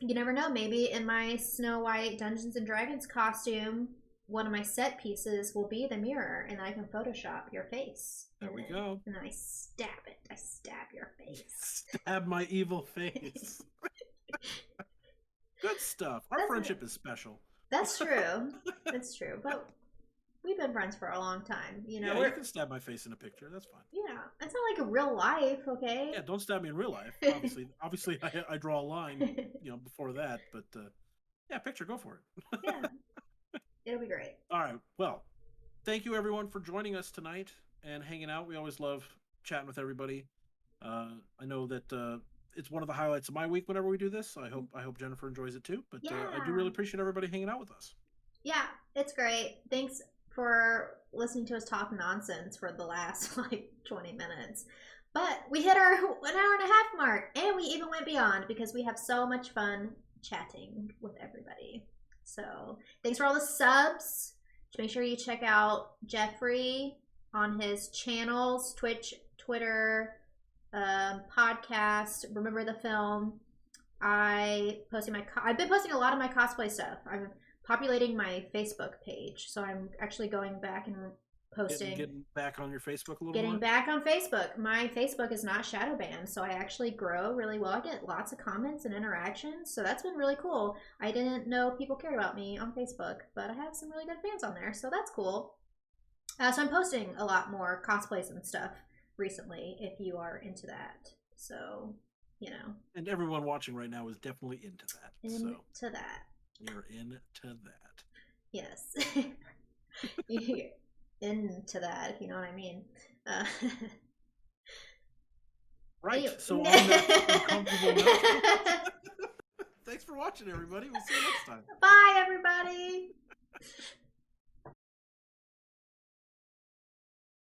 S1: You never know. Maybe in my Snow White Dungeons and Dragons costume, one of my set pieces will be the mirror, and I can Photoshop your face.
S2: There we go.
S1: And I stab it. I stab your face.
S2: Stab my evil face. Good stuff. Our friendship is special.
S1: That's true. That's true. But we've been friends for a long time. You know,
S2: yeah, you can stab my face in a picture. That's fine.
S1: Yeah, it's not like a real life, okay?
S2: Yeah, don't stab me in real life. Obviously, I draw a line, before that. But yeah, picture, go for it.
S1: Yeah, it'll be great.
S2: All right. Well, thank you everyone for joining us tonight and hanging out. We always love chatting with everybody. I know that it's one of the highlights of my week whenever we do this. I hope Jennifer enjoys it too. But I do really appreciate everybody hanging out with us. Yeah, it's great. Thanks for listening to us talk nonsense for the last 20 minutes. But we hit our 1 hour and a half mark, and we even went beyond because we have so much fun chatting with everybody. So thanks for all the subs. Make sure you check out Jeffrey on his channels, Twitch, Twitter, podcast, Remember the Film. I've been posting a lot of my cosplay stuff. I'm populating my Facebook page, so I'm actually going back and posting. Getting back on your Facebook a little more? Getting back on Facebook. My Facebook is not shadow banned, so I actually grow really well. I get lots of comments and interactions, so that's been really cool. I didn't know people cared about me on Facebook, but I have some really good fans on there, so that's cool. So I'm posting a lot more cosplays and stuff recently, if you are into that. So, And everyone watching right now is definitely into that. Into that. You're into that. Yes. You're into that, if you know what I mean. Right. So on that uncomfortable note, thanks for watching, everybody. We'll see you next time. Bye, everybody.